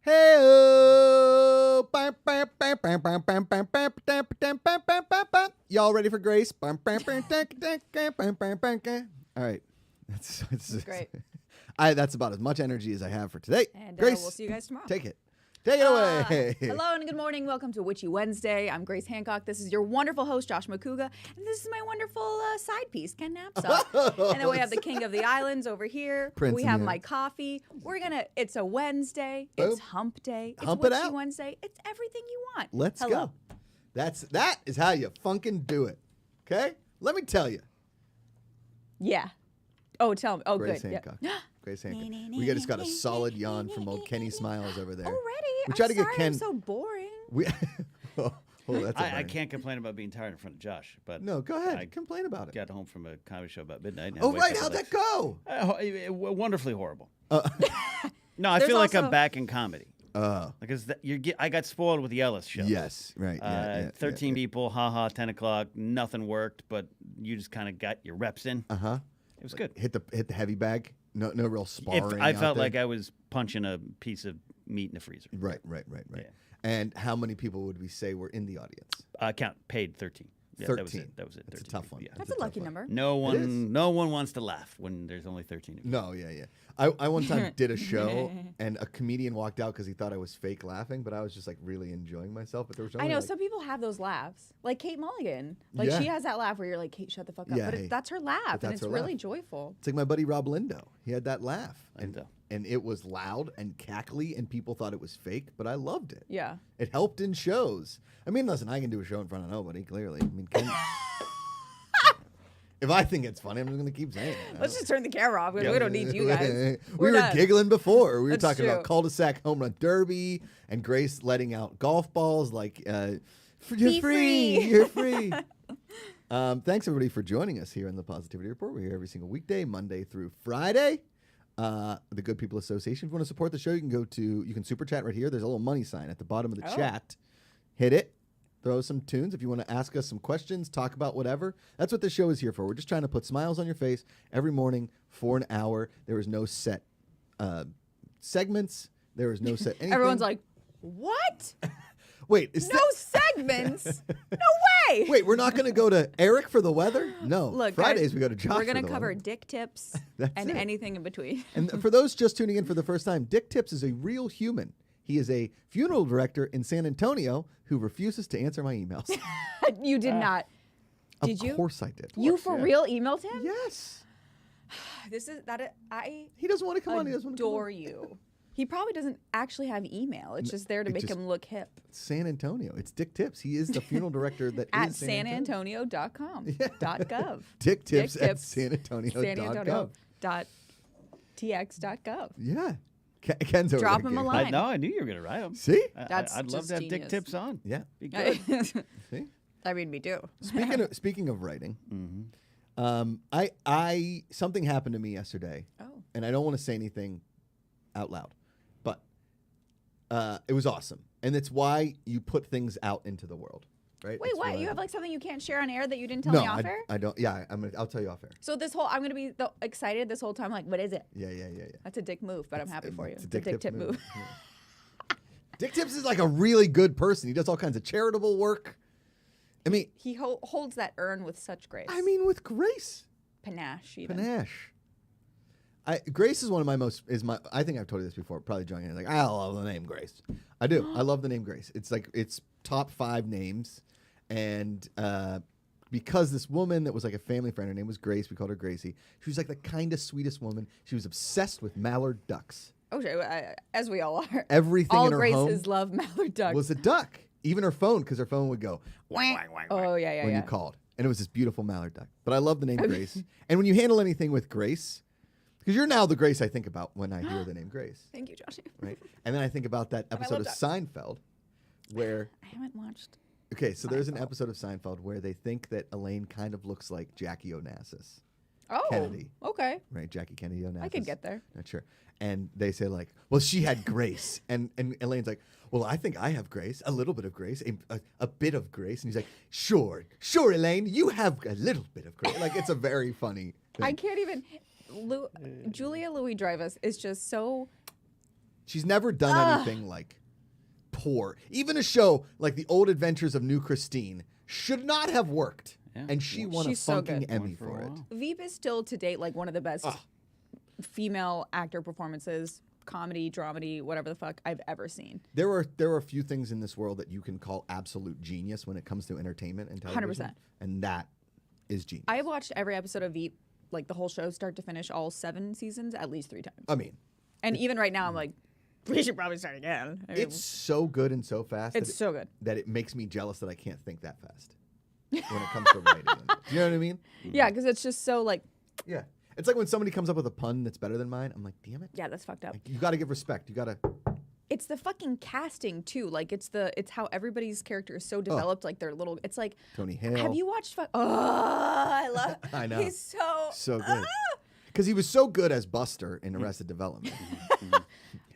Hey-oh. Y'all ready for Grace? All right. That's great. That's about as much energy as I have for today. And Grace, we'll see you guys tomorrow. take it away. Hello and good morning. Welcome to Witchy Wednesday. I'm Grace Hancock. This is your wonderful host, Josh Macuga. And this is my wonderful side piece, Ken Knapsack. And then we have the King of the Islands over here. Prince we in have here. my coffee. It's a Wednesday. Boom. It's hump day. It's Hump it Witchy out. Wednesday. It's everything you want. Let's Hello. go. That is how you funkin' do it. Okay? Let me tell you. Yeah. Oh, tell me. Oh, Grace good. Hancock. Yeah. Grace Hancock. We just got a solid yawn from old Kenny Smiles over there. Already? We try to get sorry Ken. I'm so boring. That's I can't complain about being tired in front of Josh, but No, go ahead. I Complain about it. got home from a comedy show about midnight. and Oh, wake right. up How'd at that go? wonderfully horrible. No, I There's feel like I'm also- back in comedy. Because I got spoiled with the Ellis show. Yes. Right. Yeah, 13 people, 10 o'clock, nothing worked, but you just kind of got your reps in. Uh-huh. It was good. Hit the heavy bag. No real sparring. I out felt there. like I was punching a piece of meat in the freezer. Right. Yeah. And how many people would we say were in the audience? Paid 13. Yeah, 13. That was it. That's a 13 tough people, one. yeah. That's a lucky number. No is. one wants to laugh when there's only 13 of you. No, yeah. I one time did a show and a comedian walked out because he thought I was fake laughing, but I was just like really enjoying myself. But there was only I know like, some people have those laughs, like Kate Mulligan. Like Yeah. she has that laugh where you're like, Kate, shut the fuck up. Yeah, But hey. that's her laugh, But and that's it's her really laugh. joyful. it's like my buddy Rob Lindo. He had that laugh, Lindo. and it was loud and cackly, and people thought it was fake, but I loved it. Yeah. It helped in shows. I mean, listen, I can do a show in front of nobody. Clearly, I mean, if I think it's funny, I'm just gonna keep saying it. Let's just turn the camera off because we don't need you guys. We were done. giggling before. We were That's talking about true. cul-de-sac home run derby and Grace letting out golf balls like, you're Be free. free. You're free. Thanks everybody for joining us here in the Positivity Report. We're here every single weekday, Monday through Friday. The Good People Association. If you want to support the show, you can super chat right here. There's a little money sign at the bottom of the Oh. chat. Hit it. Throw some tunes. If you want to ask us some questions, talk about whatever. That's what the show is here for. We're just trying to put smiles on your face every morning for an hour. There is no set segments. There is no set anything. Everyone's like, what? wait, is No segments? No way. Wait, we're not going to go to Eric for the weather? No. Look, Fridays guys, we go to Josh We're for gonna the cover weather. dick tips That's and it. anything in between. And for those just tuning in for the first time, Dick Tips is a real human. He is a funeral director in San Antonio who refuses to answer my emails. You did not. Did you? Of course I did. You for real emailed him? Yes. This is that. I He doesn't want to come on. He doesn't want to come adore on. you. He probably doesn't actually have email. It's just there to it make just- him look hip. San Antonio. It's Dick Tips. He is the funeral director that At is San Antonio. sanantonio.com. Yeah. .gov. Dick Tips Dick at Tips, sanantonio.gov. sanantonio.tx.gov. Yeah. Ken's over Drop there him a giggling. line. I knew you were going to write them. See? I'd love just to have dick genius. tips on. Yeah. Be good. See? I mean, me too. Speaking of writing, I something happened to me yesterday. Oh. And I don't want to say anything out loud, but it was awesome. And it's why you put things out into the world, right? Wait, It's what? why- You have like something you can't share on air that you didn't tell no, me off air? I don't. Yeah, I'll tell you off air. So I'm gonna be excited this whole time. Like, what is it? Yeah. That's a dick move, but I'm happy for you. It's a It's dick tip move. Yeah. Dick Tips is like a really good person. He does all kinds of charitable work. I mean, He holds that urn with such grace. with grace, Panache, even. panache. Grace is one of my I think I've told you this before, probably joking. Like, I love the name Grace. I do. I love the name Grace. It's like, it's top 5 names. And because this woman that was like a family friend, her name was Grace, we called her Gracie. She was like the kindest, sweetest woman. She was obsessed with mallard ducks. Okay, as we all are. Everything all in her Graces home love mallard ducks. was a duck. Even her phone, because her phone would go wang, wang, wang, Oh, yeah, when you called. And it was this beautiful mallard duck. But I love the name Grace. And when you handle anything with Grace, because you're now the Grace I think about when I hear the name Grace, Thank you, Joshie. right? And then I think about that And I episode love of Seinfeld where, I haven't watched. okay, so there's an episode of Seinfeld where they think that Elaine kind of looks like Jackie Onassis, Oh, Kennedy. Okay. right? Jackie Kennedy Onassis. I could get there. Not sure. And they say like, well, she had grace. and Elaine's like, well, I think I have grace, a little bit of grace, a bit of grace. And he's like, sure, Elaine, you have a little bit of grace. Like, it's a very funny thing. I can't even. Julia Louis-Dreyfus is just so She's never done anything like poor. Even a show like The Old Adventures of New Christine should not have worked. Yeah. And she won a She's so fucking good. Emmy Won for for a it. while. Veep is still to date like one of the best female actor performances, comedy, dramedy, whatever the fuck I've ever seen. There are a few things in this world that you can call absolute genius when it comes to entertainment and television. 100%. And that is genius. I have watched every episode of Veep, like the whole show, start to finish, all 7 seasons, at least 3 times. I mean, And even right now, I'm like, we should probably start again. I mean, it's so good and so fast it's so good. that it makes me jealous that I can't think that fast when it comes to writing. Do you know what I mean? Yeah, because it's just so like, Yeah. It's like when somebody comes up with a pun that's better than mine. I'm like, damn it. yeah, that's fucked up. Like, you got to give respect. You got to. It's the fucking casting too. Like it's how everybody's character is so developed. Like they're little. It's like, Tony Hale. have you watched? I love. I know. He's So good. Because he was so good as Buster in Arrested Development.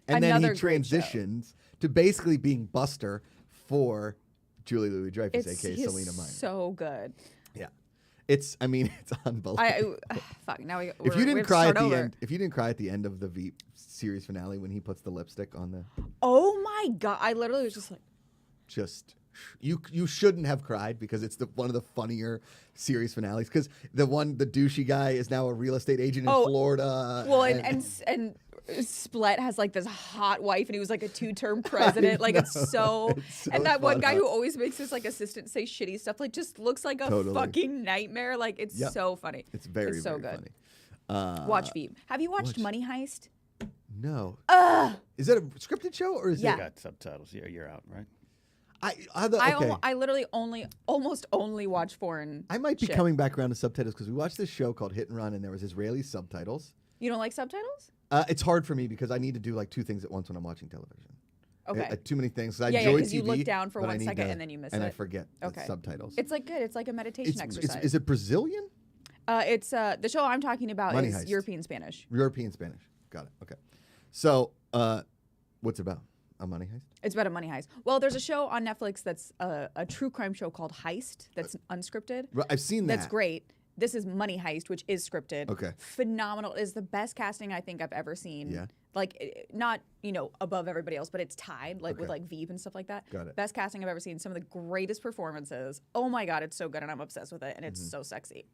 And then he Another great show. transitions to basically being Buster for Julie Louis-Dreyfus, a.k.a. he's Selena Meyer. so good. Yeah. It's unbelievable. Fuck. Now we. If you we didn't have to cry at start the over. end, if you didn't cry at the end of the Veep series finale when he puts the lipstick on the, Oh my god! I literally was just like, just you shouldn't have cried because it's one of the funnier series finales because the douchey guy is now a real estate agent in Florida. well, and Splet has like this hot wife, and he was like a 2-term president. Like it's so and that one guy funny. who always makes his like assistant say shitty stuff, like just looks like a Totally. fucking nightmare. Like it's Yep. so funny. It's very so very good. funny. Watch Veep. Have you watched Money Heist? No. Is that a scripted show or is Yeah. it? Got subtitles. Yeah, you're out, right? Okay. I literally almost only watch foreign. I might be shit. coming back around to subtitles because we watched this show called Hit and Run and there was Israeli subtitles. You don't like subtitles? It's hard for me because I need to do like 2 things at once when I'm watching television. Okay. Too many things. 'Cause I Yeah, enjoy because you TV, look down for but I 1 need second to- and then you miss and it. I forget Okay. the subtitles. It's like good. It's like a meditation exercise. Is it Brazilian? It's the show I'm talking about Money is Heist. European Spanish. European Spanish. Got it. Okay. So, what's it about? A money heist? It's about a money heist. Well, there's a show on Netflix that's a true crime show called Heist that's unscripted. I've seen that. That's great. This is Money Heist, which is scripted. Okay. Phenomenal. It is the best casting I think I've ever seen. Yeah. Like, not, above everybody else, but it's tied, like, with, Okay. like, Veep and stuff like that. Got it. Best casting I've ever seen. Some of the greatest performances. Oh, my God, it's so good, and I'm obsessed with it, and Mm-hmm. it's so sexy.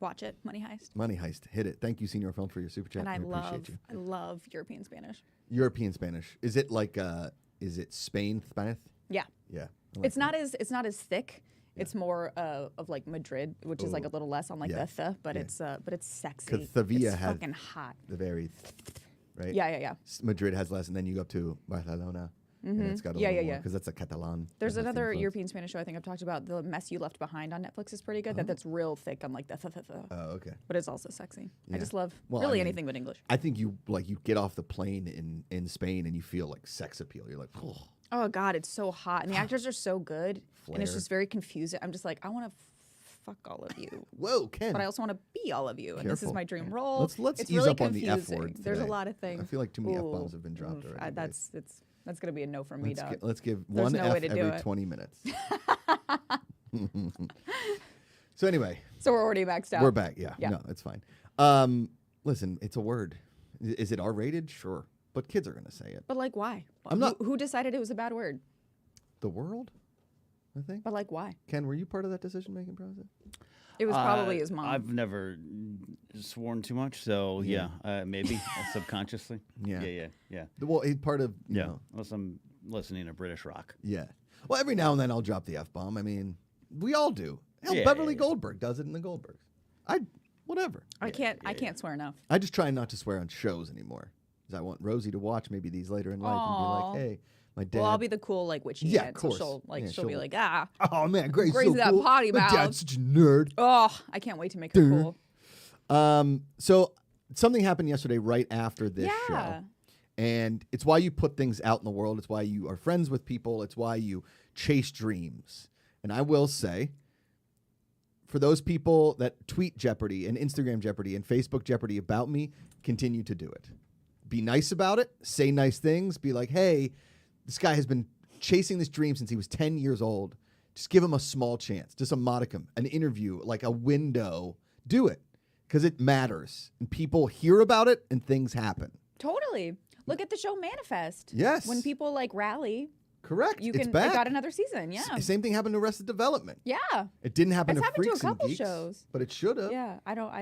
Watch it, Money Heist. Money Heist. Hit it. Thank you, Senior Film, for your super chat. And I appreciate you. love European Spanish. European Spanish. Is it like is it Spain Spanish? Yeah. Yeah. I like It's not as thick. It's more of like Madrid, which is like a little less on like Yeah. the but Yeah. it's sexy. 'Cause Sevilla it's had- fucking hot. the very right? Yeah. Madrid has less, and then you go up to Barcelona, and it's got a Yeah, little yeah, more yeah. because that's a Catalan. There's that has the another influence. European Spanish show I think I've talked about. The Mess You Left Behind on Netflix is pretty good. That's real thick on like the Oh, okay. but it's also sexy. Yeah. I just love Well, I really mean, anything but English. I think you get off the plane in Spain and you feel like sex appeal. You're like, oh, Oh God, it's so hot, and the actors are so good, and it's Flair. just very confusing. I'm just like, I want to fuck all of you, whoa, Ken. but I also want to be all of you, and this is Careful. my dream role. Let's it's ease really up on the F confusing. word. There's a today. lot of things. I feel like too many F Ooh, bombs have been dropped oof, already. that's gonna be a no from me, dog. Let's give There's one no way F to do every it. 20 minutes. So anyway, So we're already maxed out. we're back. Yeah, Yeah. no, it's fine. Listen, it's a word. Is it R-rated? Sure, but kids are gonna say it. But like, why? I'm not- Who decided it was a bad word? The world, I think. But like, why? Ken, were you part of that decision-making process? It was probably his mom. I've never sworn too much, so yeah, maybe subconsciously. Yeah. Yeah. Well, it's part of you Yeah. know, Unless I'm listening to British rock. yeah. Well, every now and then I'll drop the F-bomb. I mean, we all do. Hell, Yeah, Beverly yeah. Goldberg does it in the Goldbergs. Whatever. I can't swear enough. I just try not to swear on shows anymore. Because I want Rosie to watch maybe these later in life Aw. and be like, hey, my dad. Well, I'll be the cool like witchy Yeah, aunt, of course. so she'll Yeah, she'll be she'll- like, ah, oh, man, Grace, Grace so that cool. potty My mouth. dad's such a nerd. oh, I can't wait to make her cool. So something happened yesterday right after this show. Yeah. And it's why you put things out in the world. It's why you are friends with people. It's why you chase dreams. And I will say, for those people that tweet Jeopardy and Instagram Jeopardy and Facebook Jeopardy about me, continue to do it. Be nice about it. Say nice things. Be like, hey, this guy has been chasing this dream since he was 10 years old. Just give him a small chance, just a modicum, an interview, like a window. Do it because it matters. And people hear about it and things happen. Totally. Look at the show Manifest. Yes. When people like rally, Correct. you It's can. It back. got another season. Yeah. Same thing happened to Arrested Development. Yeah. It didn't happen It's to happened to a Freaks and couple Geeks, shows. but it should have. Yeah. I don't.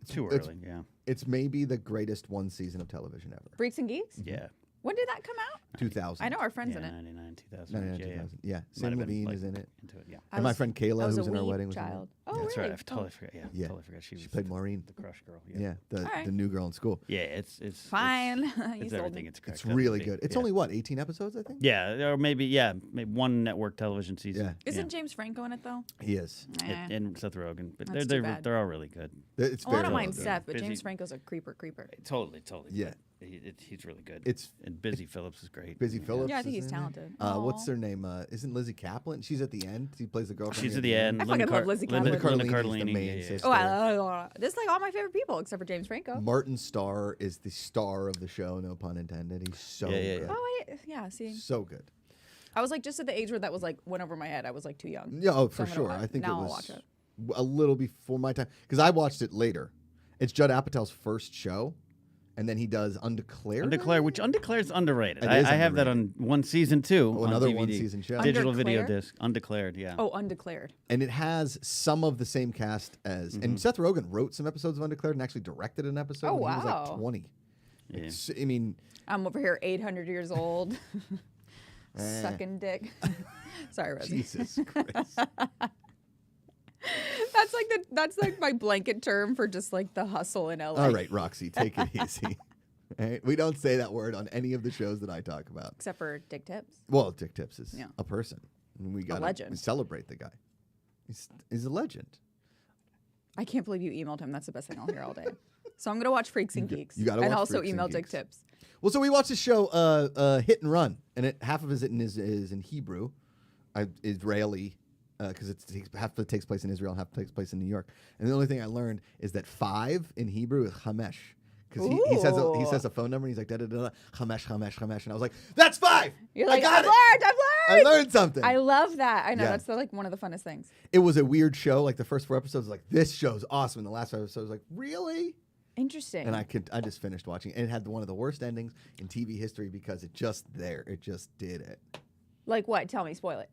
Too It's- early. Yeah. It's maybe the greatest one season of television ever. Freaks and Geeks. Yeah. When did that come out? 2000. I know our friends Yeah. in it. 99, 2000. 99, Yeah. 2000. Yeah. Might Sam have been, Levine like, is in it. Into it. Yeah. I And my was- friend I Kayla, was who a was in our wee wedding, was in it. child. Oh, That's really? right. I totally forgot. Yeah. Yeah. Totally forgot. She was played Maureen. the crush girl. Yeah, the Alright. new girl in school. Yeah. It's Fine. It's, You it's sold everything. me. It's correct. It's really WB. good. It's Yeah. only what 18 episodes, I think. Yeah, or maybe one network television season. Yeah. Isn't James Franco in it though? He is. Eh. And Seth Rogen, but That's too they're bad. they're all really good. It's Oh, I very don't well mind done. Seth, but Busy. James Franco's a creeper. Totally. Yeah. But he's really good. It's and Busy Phillips is great. Busy Phillips. Yeah, I think is he's in it. talented. What's Aw. her name? Isn't Lizzie Kaplan? She's at the end. She plays the girlfriend. She's near at the end. I fucking love Lizzie Linda, Kaplan. Linda Cardellini's the Cardellini. main yeah, yeah. sister. Oh, this is like all my favorite people except for James Franco. Martin Starr is the star of the show. No pun intended. He's so Yeah, yeah, yeah. good. Oh, yeah. See, So good. I was like just at the age where that was like went over my head. I was like too young. Yeah, oh, So for I'm gonna sure. watch- I think now it I'll was watch it. a little before my time because I watched it later. It's Judd Apatow's first show, and then he does Undeclared. Undeclared, which Undeclared's underrated. It I is have that on one season too. Oh, on another DVD. one-season show. Digital video Undeclared? disc. Undeclared, yeah. Oh, Undeclared. And it has some of the same cast as, and Seth Rogen wrote some episodes of Undeclared and actually directed an episode Oh, when he was wow. like 20. Yeah. It's- I mean, I'm over here 800 years old, sucking dick. Sorry, Rosie. Jesus Christ. That's like my blanket term for just like the hustle in LA. All right, Roxy, take it easy. All right? We don't say that word on any of the shows that I talk about. Except for Dick Tips. Well, Dick Tips is Yeah. a person. And we got legend. We celebrate the guy. He's a legend. I can't believe you emailed him. That's the best thing I'll hear all day. So I'm gonna watch Freaks and Geeks. you gotta and watch also Freaks and email Dick Geeks. Tips. Well, so we watched the show Hit and Run, and half of it is in Hebrew, Israeli, because half of it takes place in Israel, half takes place in New York. And the only thing I learned is that 5 in Hebrew is chamesh. Because he says a phone number and he's like, da da da, chamesh, chamesh, chamesh. And I was like, that's 5! You're like, I got I've it! learned. I learned something. I love that. I know Yeah. that's like one of the funnest things. It was a weird show. Like the first 4 episodes, was like, this show's awesome. And the last 5 episodes, was like, really? Interesting. And I just finished watching it. And it had one of the worst endings in TV history because it just did it. Like what? Tell me. Spoil it.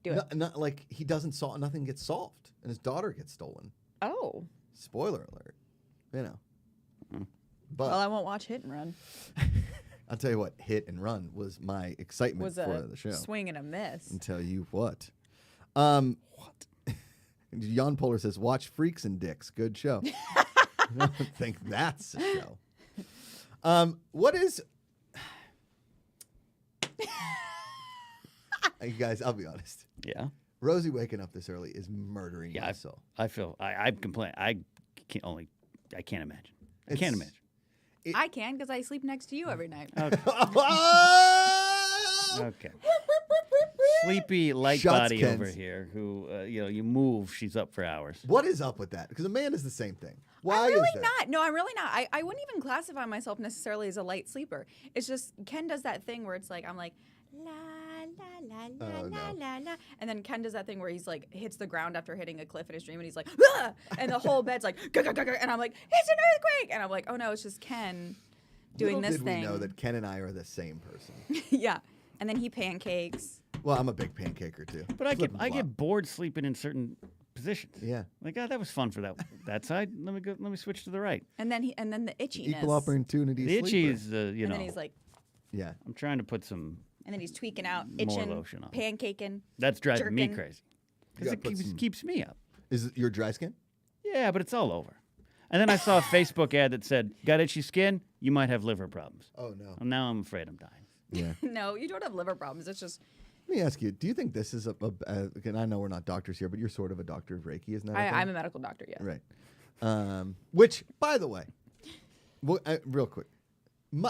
Do it. Not like he doesn't solve, nothing gets solved, and his daughter gets stolen. Oh. Spoiler alert. You know. But Well, I won't watch Hit and Run. I'll tell you what, Hit and Run was my excitement Was for a the show. swing and a miss. And tell you what. What? Jan Polar says, watch Freaks and Dicks. Good show. I don't think that's a show. What is... You guys, I'll be honest. Yeah. Rosie waking up this early is murdering Yeah. my soul. I feel I complain. I can't imagine. I can't imagine. I can because I sleep next to you every night. Okay. Sleepy light Shots, body Kens. over here who you move, she's up for hours. What is up with that? Because Amanda's the same thing. Why I'm really is that? not. No, I'm really not. I wouldn't even classify myself necessarily as a light sleeper. It's just Ken does that thing where it's like I'm like la la la la Oh, la no. la la, and then Ken does that thing where he's like hits the ground after hitting a cliff in his dream, and he's like, ah! And the whole bed's like, gah, gah, gah, gah, and I'm like, it's an earthquake, and I'm like, oh no, it's just Ken doing Little this did thing. we know that Ken and I are the same person. Yeah, and then he pancakes. Well, I'm a big pancaker too. But I Flip-flop. get bored sleeping in certain positions. Yeah. Like, that was fun for that side. Let me switch to the right. And then the itchiness. Equal opportunity The itchy sleeper. is and know. then he's like, Yeah. I'm trying to put some. and then he's tweaking out, More itching, lotion on. pancaking. That's driving me Jerkin. crazy You because gotta it put keeps, some- keeps me up. Is it your dry skin? Yeah, but it's all over. And then I saw a Facebook ad that said, "Got itchy skin? You might have liver problems." Oh no. And now I'm afraid I'm dying. Yeah. No, you don't have liver problems. It's just Let me ask you, do you think this is again, I know we're not doctors here, but you're sort of a doctor of Reiki, isn't that? I'm a medical doctor. Yes. Right. Which, by the way, real quick,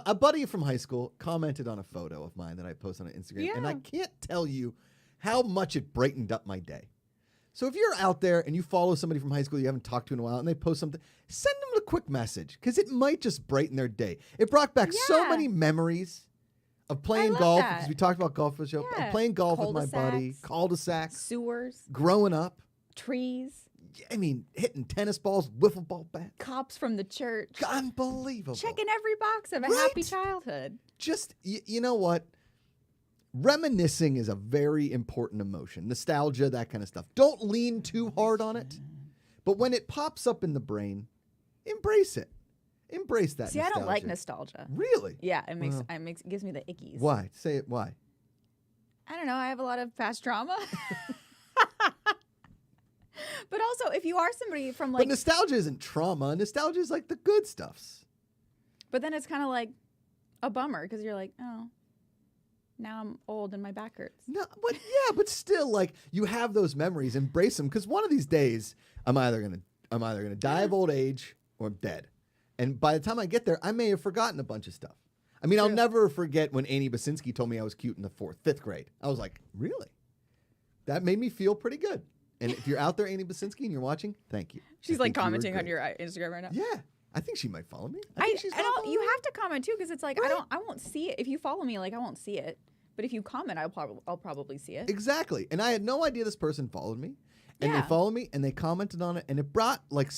a buddy from high school commented on a photo of mine that I posted on Instagram, and I Yeah. can't tell you how much it brightened up my day. So if you're out there and you follow somebody from high school you haven't talked to in a while and they post something, send them a quick message because it might just brighten their day. It brought back so Yeah. many memories of playing love golf that. because we talked about golf for the show. Yeah. Of playing golf with my buddy, Cul-de-sacs. cul-de-sacs, Sewers, growing up. trees. I mean, hitting tennis balls, wiffle ball bats. Cops from the church. Unbelievable. Checking every box of a happy childhood. Just, you know what? Reminiscing is a very important emotion. Nostalgia, that kind of stuff. Don't lean too hard on it. But when it pops up in the brain, embrace it. Embrace that See, nostalgia. I don't like nostalgia. Really? Yeah, it gives me the ickies. Why? Say it. Why? I don't know. I have a lot of past trauma. But also, if you are somebody from But nostalgia isn't trauma. Nostalgia is like the good stuffs. But then it's kind of like a bummer because you're like, oh, now I'm old and my back hurts. No, but still, like, you have those memories. Embrace them, because one of these days, I'm either gonna die of old age or I'm dead. And by the time I get there, I may have forgotten a bunch of stuff. I mean, I'll never forget when Annie Basinski told me I was cute in the 5th grade. I was like, really? That made me feel pretty good. And if you're out there, Annie Basinski, and you're watching, thank you. She's like commenting on your Instagram right now. Yeah. I think she might follow me. I think she's gonna follow you me. have to comment too because it's like I won't see it if you follow me. Like I won't see it, but if you comment, I'll probably see it. Exactly. And I had no idea this person followed me. And they followed me and they commented on it, and it brought like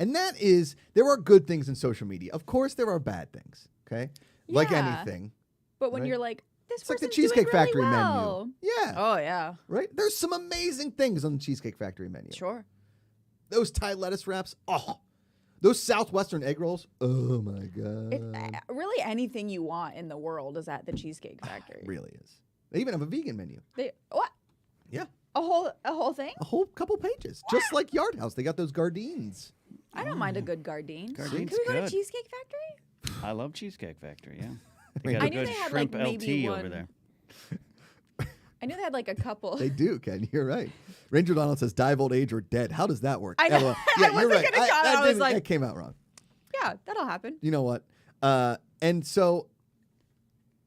and that is, there are good things in social media. Of course there are bad things, okay? Like anything. But when you're like, this It's like the person's Cheesecake doing really Factory well. menu. Yeah. Oh yeah. Right? There's some amazing things on the Cheesecake Factory menu. Sure. Those Thai lettuce wraps. Oh. Those Southwestern egg rolls. Oh my God. Really anything you want in the world is at the Cheesecake Factory. It really is. They even have a vegan menu. What? Yeah. A whole thing? A whole couple pages. Just like Yard House. They got those gardines. I don't mind a good Gardine. Gardine's Can we go good. to Cheesecake Factory? I love Cheesecake Factory, yeah. They got I a knew good they had, shrimp like, maybe LT over one- there. I knew they had like a couple. They do, Ken. You're right. Ranger Donald says, die of old age or dead. How does that work? I know. LOL. I Yeah, you're wasn't right. gonna count it. I was like- that came out wrong. Yeah, that'll happen. You know what? And so,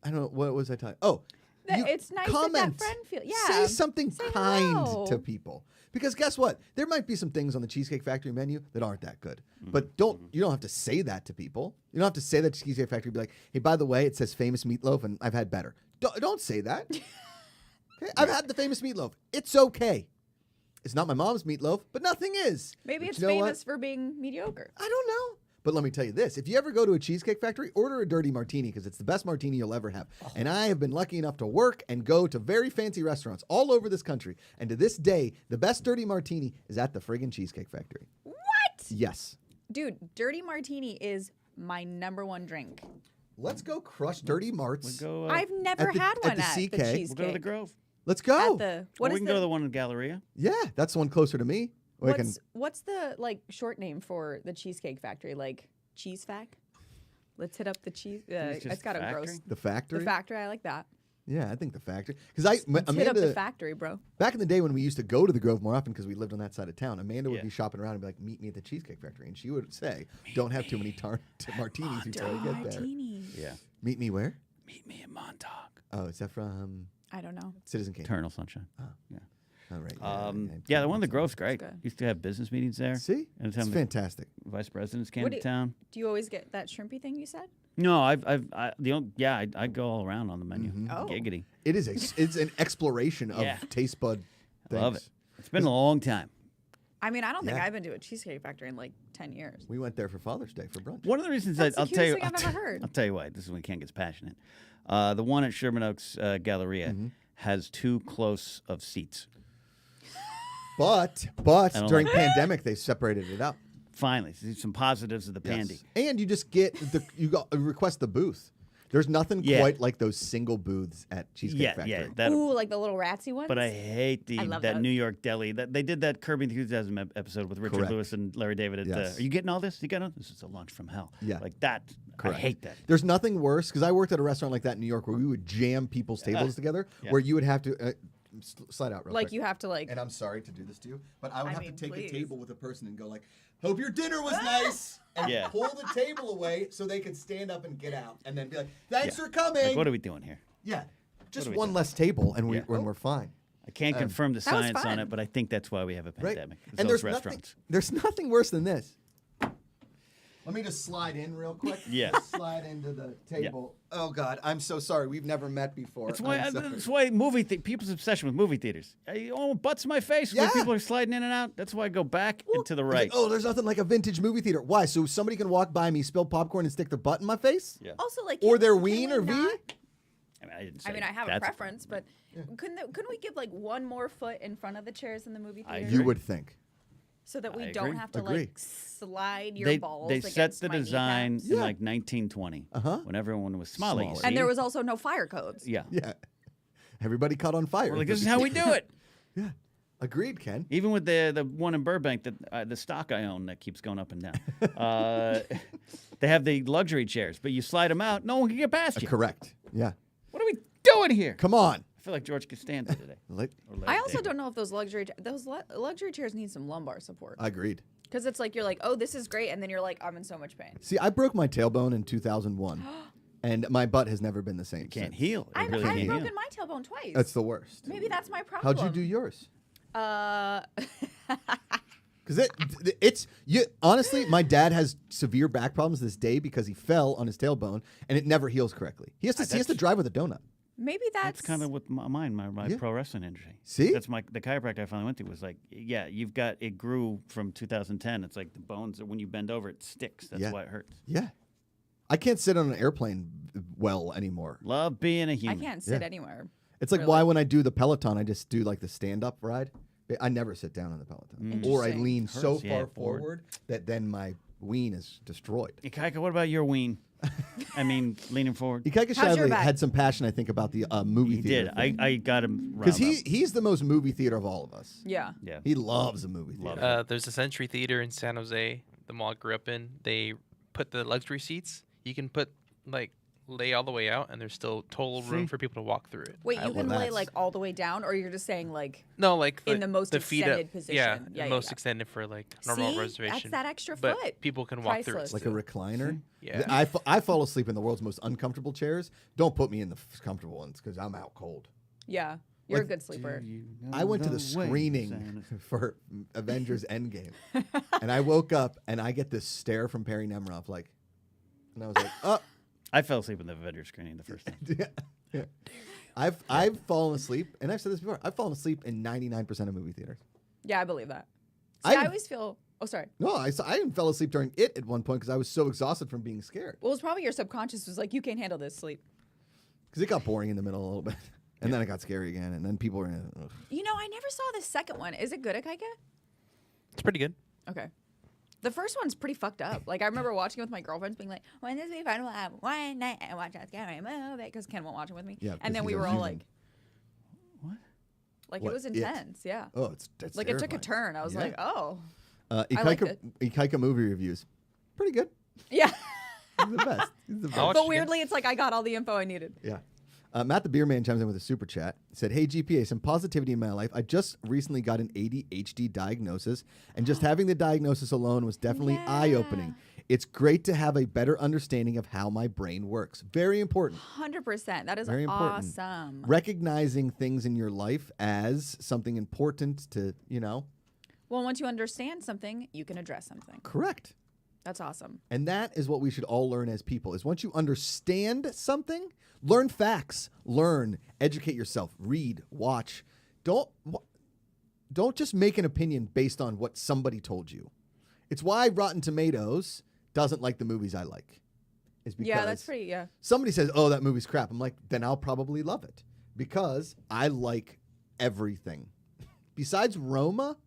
I don't know. What was I talking? Oh, It's nice that comment. friend feel. Yeah. Say something Say kind hello. to people. Because guess what? There might be some things on the Cheesecake Factory menu that aren't that good. But you don't have to say that to people. You don't have to say that to Cheesecake Factory. Be like, hey, by the way, it says famous meatloaf, and I've had better. Don't say that. Okay? I've had the famous meatloaf. It's okay. It's not my mom's meatloaf, but nothing is. Maybe But it's you know what? famous for being mediocre. I don't know. But let me tell you this. If you ever go to a Cheesecake Factory, order a dirty martini, because it's the best martini you'll ever have. And I have been lucky enough to work and go to very fancy restaurants all over this country. And to this day, the best dirty martini is at the friggin' Cheesecake Factory. What? Yes. Dude, dirty martini is my #1 drink. Let's go crush dirty marts. We'll go, I've never the- had at one the at CK. the We'll Cheesecake. we'll go to the Grove. Let's go. At the, Or what we is can the, go to the one in Galleria. Yeah, that's the one closer to me. Or I what's the like short name for the Cheesecake Factory? Like Cheese Fac? Let's hit up the cheese. it's just It's got a Factory? gross. the factory. The factory, I like that. Yeah, I think the factory. Because Let's hit up the Amanda, factory, bro. back in the day when we used to go to the Grove more often because we lived on that side of town, Amanda would Yeah. be shopping around and be like, meet me at the Cheesecake Factory. And she would say, don't have too many martinis before I get there. Martini. Yeah. Meet me where? Meet me in Montauk. Oh, is that from I don't know. Citizen Kane? Eternal Sunshine. Oh, right. Yeah, the one in the Grove's great. good. Used to have business meetings there. See? Anytime It's the fantastic. vice presidents came What to do you- town. Do you always get that shrimpy thing you said? No, I go all around on the menu. Oh. Giggity. It is it's an exploration of Yeah. taste bud things. Love it. It's been a long time. I mean, I don't think Yeah. I've been to a Cheesecake Factory in like 10 years. We went there for Father's Day for brunch. One of the reasons That's the I'll tell you, cutest thing I've ever heard. I'll tell you why. This is when Ken gets passionate. The one at Sherman Oaks Galleria has too close of seats. But don't during like pandemic they separated it up. Finally, see some positives of the pandy. Yes. And you just get request the booth. There's nothing Yeah. quite like those single booths at Cheesecake Yeah, Factory. yeah. That, Ooh, like the little ratsy ones? but I hate I love that those. New York deli. That they did that Curb Enthusiasm episode with Richard Correct. Lewis and Larry David. At Yes. Are you getting all this? You getting all this? Is a lunch from hell. Yeah. like that. Correct. I hate that. There's nothing worse because I worked at a restaurant like that in New York where we would jam people's tables together, Yeah. where you would have to slide out real like quick. you have to like. And I'm sorry to do this to you, but I would I have mean, to take please. a table with a person and go like, "Hope your dinner was nice," and Yeah. pull the table away so they could stand up and get out, and then be like, "Thanks Yeah. for coming." Like, what are we doing here? Yeah, just are we one doing? less table, and Yeah. we're fine. I can't confirm the that was science on fun. it, but I think that's why we have a Right? pandemic. And those there's restaurants. nothing worse than this. Let me just slide in real quick. Yeah. Slide into the table. Yeah. Oh God, I'm so sorry. We've never met before. That's why people's obsession with movie theaters. Butts in my face when people are sliding in and out. That's why I go back and to the right. There's nothing like a vintage movie theater. Why? So somebody can walk by me, spill popcorn, and stick their butt in my face? Yeah. Also, like, or their ween or V? I I have a preference, but couldn't we give like one more foot in front of the chairs in the movie theater? You would think. So that we I don't agree. have to like slide your balls. They set the design kneecaps. in like 1920 when everyone was smaller. And there was also no fire codes. Yeah. Everybody caught on fire. We're like, this is how we do it. Yeah. Agreed, Ken. Even with the one in Burbank, the stock I own that keeps going up and down. They have the luxury chairs, but you slide them out, no one can get past you. Correct. Yeah. What are we doing here? Come on. I feel like George Costanza today. I also don't know if those luxury chairs need some lumbar support. Agreed. Because it's like you're like, oh, this is great, and then you're like, I'm in so much pain. See, I broke my tailbone in 2001, and my butt has never been the same. Can't heal. I've broken my tailbone twice. That's the worst. Maybe that's my problem. How'd you do yours? Because it's honestly, my dad has severe back problems this day because he fell on his tailbone and it never heals correctly. He has to drive with a donut. Maybe that's kind of with my pro wrestling injury. See, that's the chiropractor I finally went to was like, it grew from 2010. It's like the bones when you bend over, it sticks. That's why it hurts. Yeah, I can't sit on an airplane well anymore. Love being a human. I can't sit anywhere. It's like why when I do the Peloton, I just do like the stand-up ride. I never sit down on the Peloton, or I lean so far forward that then my ween is destroyed. Ikaika, what about your ween? I mean, leaning forward. Ikaika Shadley had some passion, I think, about the movie theater. He did. I got him because he's the most movie theater of all of us. Yeah. He loves a movie theater. There's a Century Theater in San Jose, the mall I grew up in. They put the luxury seats. You can lay all the way out, and there's still total room for people to walk through it. Wait, you can lay like all the way down, or you're just saying like in the most extended position? Yeah, most extended for like normal reservation. That's that extra but foot. People can walk through it. Like a recliner. Yeah, I fall asleep in the world's most uncomfortable chairs. Don't put me in the comfortable ones because I'm out cold. Yeah, you're a good sleeper. I went to the screening for Avengers Endgame, and I woke up and I get this stare from Perry Nemiroff, and I was like, oh. I fell asleep in the Avengers screening the first time. Yeah. I've fallen asleep, and I've said this before. I've fallen asleep in 99% of movie theaters. Yeah, I believe that. See, I always feel. Oh, sorry. No, I even fell asleep during it at one point because I was so exhausted from being scared. Well, it's probably your subconscious was like, you can't handle this sleep. Because it got boring in the middle a little bit, and then it got scary again, and then people were. Ugh. I never saw the second one. Is it good, Ikaika? It's pretty good. Okay. The first one's pretty fucked up. Like, I remember watching it with my girlfriends being like, when this we fun, we'll have one night and watch a scary movie, because Ken won't watch it with me. Yeah, and then we were all like, what? Like, it was intense, yeah. Oh, it's like, it took a turn. I was like, oh. Ikaika movie reviews. Pretty good. Yeah. He's the best. But weirdly, it's like I got all the info I needed. Yeah. Matt the Beer Man chimes in with a super chat. He said, hey, GPA, some positivity in my life. I just recently got an ADHD diagnosis, and just having the diagnosis alone was definitely eye-opening. It's great to have a better understanding of how my brain works. Very important. 100%. That is very important. Awesome. Recognizing things in your life as something important to, Well, once you understand something, you can address something. Correct. That's awesome. And that is what we should all learn as people, is once you understand something, learn facts, educate yourself, read, watch. Don't just make an opinion based on what somebody told you. It's why Rotten Tomatoes doesn't like the movies I like. Is because that's pretty, somebody says, oh, that movie's crap. I'm like, then I'll probably love it because I like everything. Besides Roma,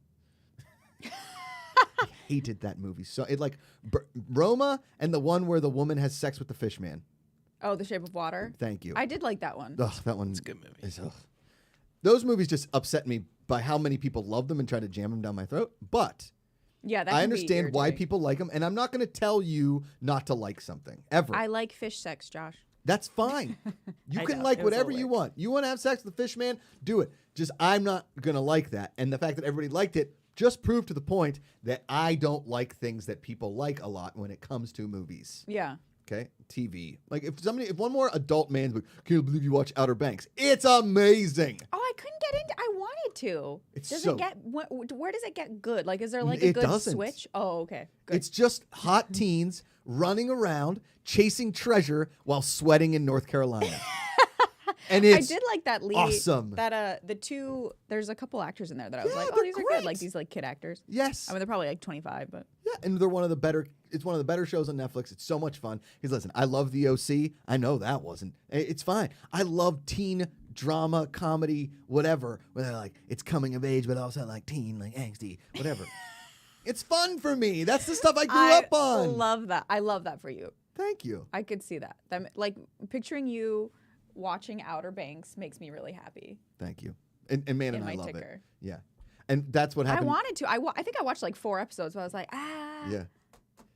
I hated that movie. So Roma and the one where the woman has sex with the fish man. Oh, The Shape of Water? Thank you. I did like that one. Ugh, that one's a good movie. Those movies just upset me by how many people love them and try to jam them down my throat. But I understand why people like them, and I'm not going to tell you not to like something, ever. I like fish sex, Josh. That's fine. You can like whatever you want. You want to have sex with the fish man? Do it. Just I'm not going to like that. And the fact that everybody liked it just proved to the point that I don't like things that people like a lot when it comes to movies. Yeah. Okay, TV. Like if one more adult man's like, can't believe you watch Outer Banks. It's amazing. Oh, I couldn't get into. I wanted too. It's Does so- it get where does it get good? Like, is there like It a good doesn't. switch? Oh, okay. Good. It's just hot teens running around chasing treasure while sweating in North Carolina. And I it's did like that lead. awesome. That the two. There's a couple actors in there that I was Yeah, like, oh, they're these are great. good. Like these like kid actors. Yes. I mean, they're probably like 25, but Yeah, and they're one of the better. It's one of the better shows on Netflix. It's so much fun. Because listen, I love the OC. I know that wasn't. It's fine. I love teen drama, comedy, whatever. Where they're like, it's coming of age, but also like teen, like angsty, whatever. It's fun for me. That's the stuff I grew up on. Love that. I love that for you. Thank you. I could see that. Like picturing you watching Outer Banks makes me really happy. Thank you. And Man In and I my love ticker. it. Yeah. And that's what I happened. wanted to. I think I watched like 4 episodes, but I was like, Yeah.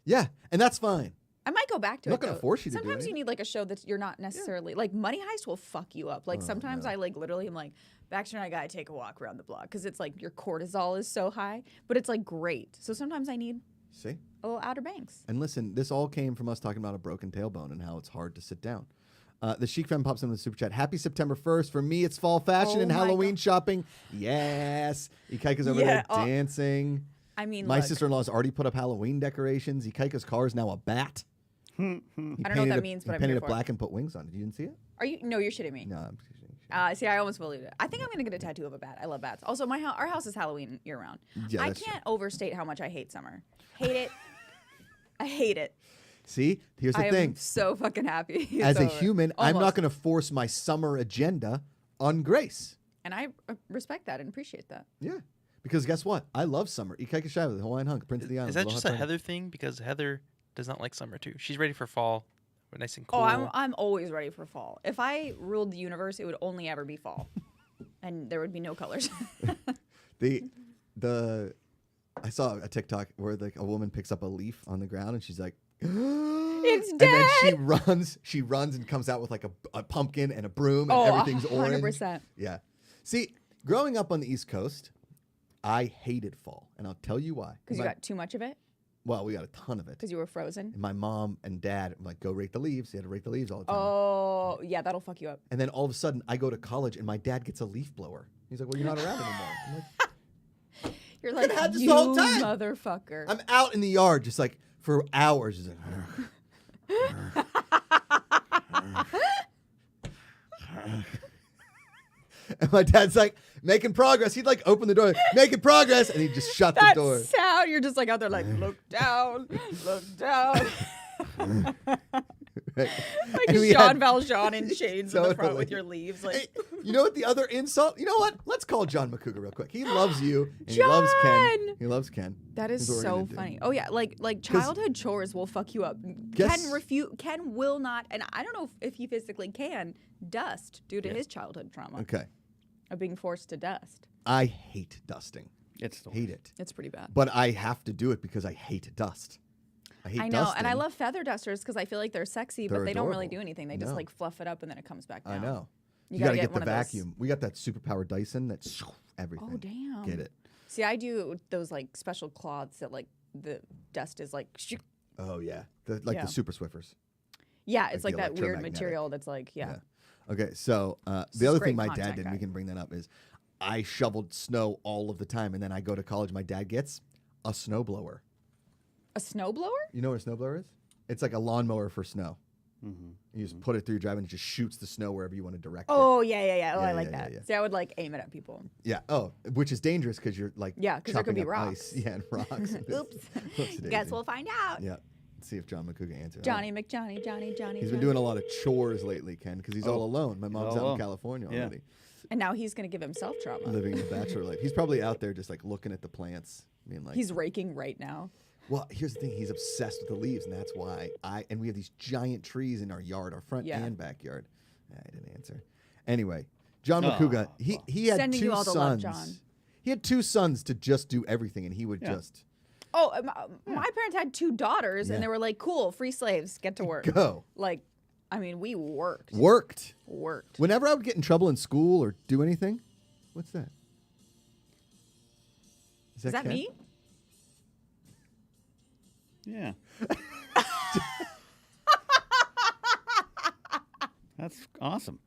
Yeah. And that's fine. I might go back to I'm it. not gonna though. force you to do Sometimes you anything. need like a show that you're not necessarily like Money Heist will fuck you up. Like sometimes no. I like literally am like, Baxter and I gotta take a walk around the block because it's like your cortisol is so high, but it's like great. So sometimes I need See? a little Outer Banks. And listen, this all came from us talking about a broken tailbone and how it's hard to sit down. The Chic Femme pops in the super chat. Happy September 1st. For me, it's fall fashion Oh and my Halloween God. shopping. Yes. Ikaika's over Yeah, there oh. dancing. I mean, My look, sister-in-law's already put up Halloween decorations. Ikaika's car is now a bat. I don't know what that means, but he I'm painted here it for black and put wings on it. You didn't see it? Are you? No, you're shitting me. No, I'm kidding. See, I almost believed it. I think I'm gonna get a tattoo of a bat. I love bats. Also, our house is Halloween year round. Yeah, I that's can't overstate how much I hate summer. Hate it. I hate it. See? Here's the I thing. am so fucking happy. it's As a over. human, I'm not Almost. going to force my summer agenda on Grace. And I respect that and appreciate that. Yeah. Because guess what? I love summer. Ikaika Shiva, the Hawaiian hunk, Prince of the Islands. Is that Aloha just a Tony. Heather thing? Because Heather does not like summer too. She's ready for fall. We're nice and cool. Oh, I'm always ready for fall. If I ruled the universe, it would only ever be fall, and there would be no colors. I saw a TikTok where like a woman picks up a leaf on the ground and she's like, It's and dead. then she runs and comes out with like a pumpkin and a broom and everything's orange. 100%. Yeah. See, growing up on the East Coast, I hated fall, and I'll tell you why. Because you got too much of it. Well, we got a ton of it. Because you were frozen. And my mom and dad were like, go rake the leaves. They had to rake the leaves all the time. Oh, yeah, that'll fuck you up. And then all of a sudden, I go to college, and my dad gets a leaf blower. He's like, well, you're not around anymore. I'm like, You're like, had this you the whole time. motherfucker. I'm out in the yard just like for hours. Just like, and my dad's like making progress. He'd like open the door, making progress, and he'd just shut that the door. sound, you're just like out there like, look down, look down. Right? Like And we Jean had- Valjean in chains in the front Totally. with your leaves. Like, Hey, you know what the other insult? You know what? Let's call John Macuga real quick. He loves you, and he loves Ken. John! He loves Ken. that is That's what we're so gonna do. funny. Oh yeah, like childhood chores will fuck you up. Guess- Ken will not, and I don't know if he physically can dust due to his childhood trauma Okay. of being forced to dust. I hate dusting. It's the Hate it. It's pretty bad. But I have to do it because I hate dust. I hate I know, dusting. and I love feather dusters because I feel like they're sexy, but They're they don't really adorable. do anything. They just No. like fluff it up and then it comes back down. I know. You gotta gotta get get the one of those- vacuum. We got that superpowered Dyson that's everything. Oh damn! Get it. See, I do those like special cloths that like the dust is like. Oh yeah. The Yeah. super Swiffers. Yeah, it's Like like the that weird electromagnetic. material that's like yeah. Okay, so This the is other great thing my content, dad did, and we guys. can bring that up, is I shoveled snow all of the time, and then I go to college. My dad gets a snowblower. A snowblower? You know what a snowblower is? It's like a lawnmower for snow. Mm-hmm. You just put it through your drive, and it just shoots the snow wherever you want to direct it. Oh yeah. Oh, Yeah, I like yeah, that. yeah. See, I would like aim it at people. Yeah. Oh, which is dangerous because you're like Yeah, 'cause there could chopping be up rocks. ice. Yeah, and rocks. Oops. Whoopsie-daisy. Guess we'll find out. Yeah. Let's see if John Macuga answers. Johnny McJohnny, Johnny. He's been doing a lot of chores lately, Ken, because he's all alone. My mom's all out in alone. California Yeah. already, And now he's gonna give himself trauma. living the bachelor life. He's probably out there just like looking at the plants, being like, He's raking right now. well, here's the thing. He's obsessed with the leaves, and that's why and we have these giant trees in our yard, our front Yeah. and backyard. I didn't answer. Anyway, John Macuga, he had Sending two you all the love, sons. John. He had two sons to just do everything, and he would Yeah. just Oh, my parents had 2 daughters, Yeah. and they were like, "Cool, free slaves, get to work." go. Like, I mean, we worked. Worked. Worked. Whenever I would get in trouble in school or do anything, what's that? Is that Ken? me? Yeah. That's awesome.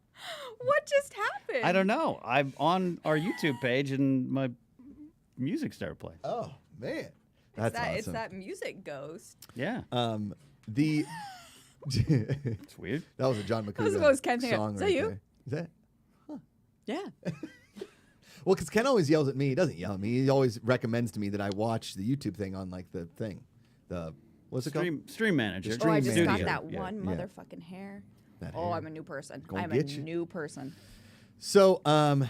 What just happened? I don't know. I'm on our YouTube page and my music started playing. Oh man, that's awesome. It's that music ghost. Yeah. The It's weird. that was a John was the Macuga most Ken thing. song Is right that you? there. Is that? Yeah. Well, because Ken always yells at me. He doesn't yell at me. He always recommends to me that I watch the YouTube thing on like the thing, what's it called? Stream manager. Stream Oh, I just got manager. that Yeah, one yeah. motherfucking hair. That Oh, hair. I'm a new person. Gonna I'm a get you. new person. So,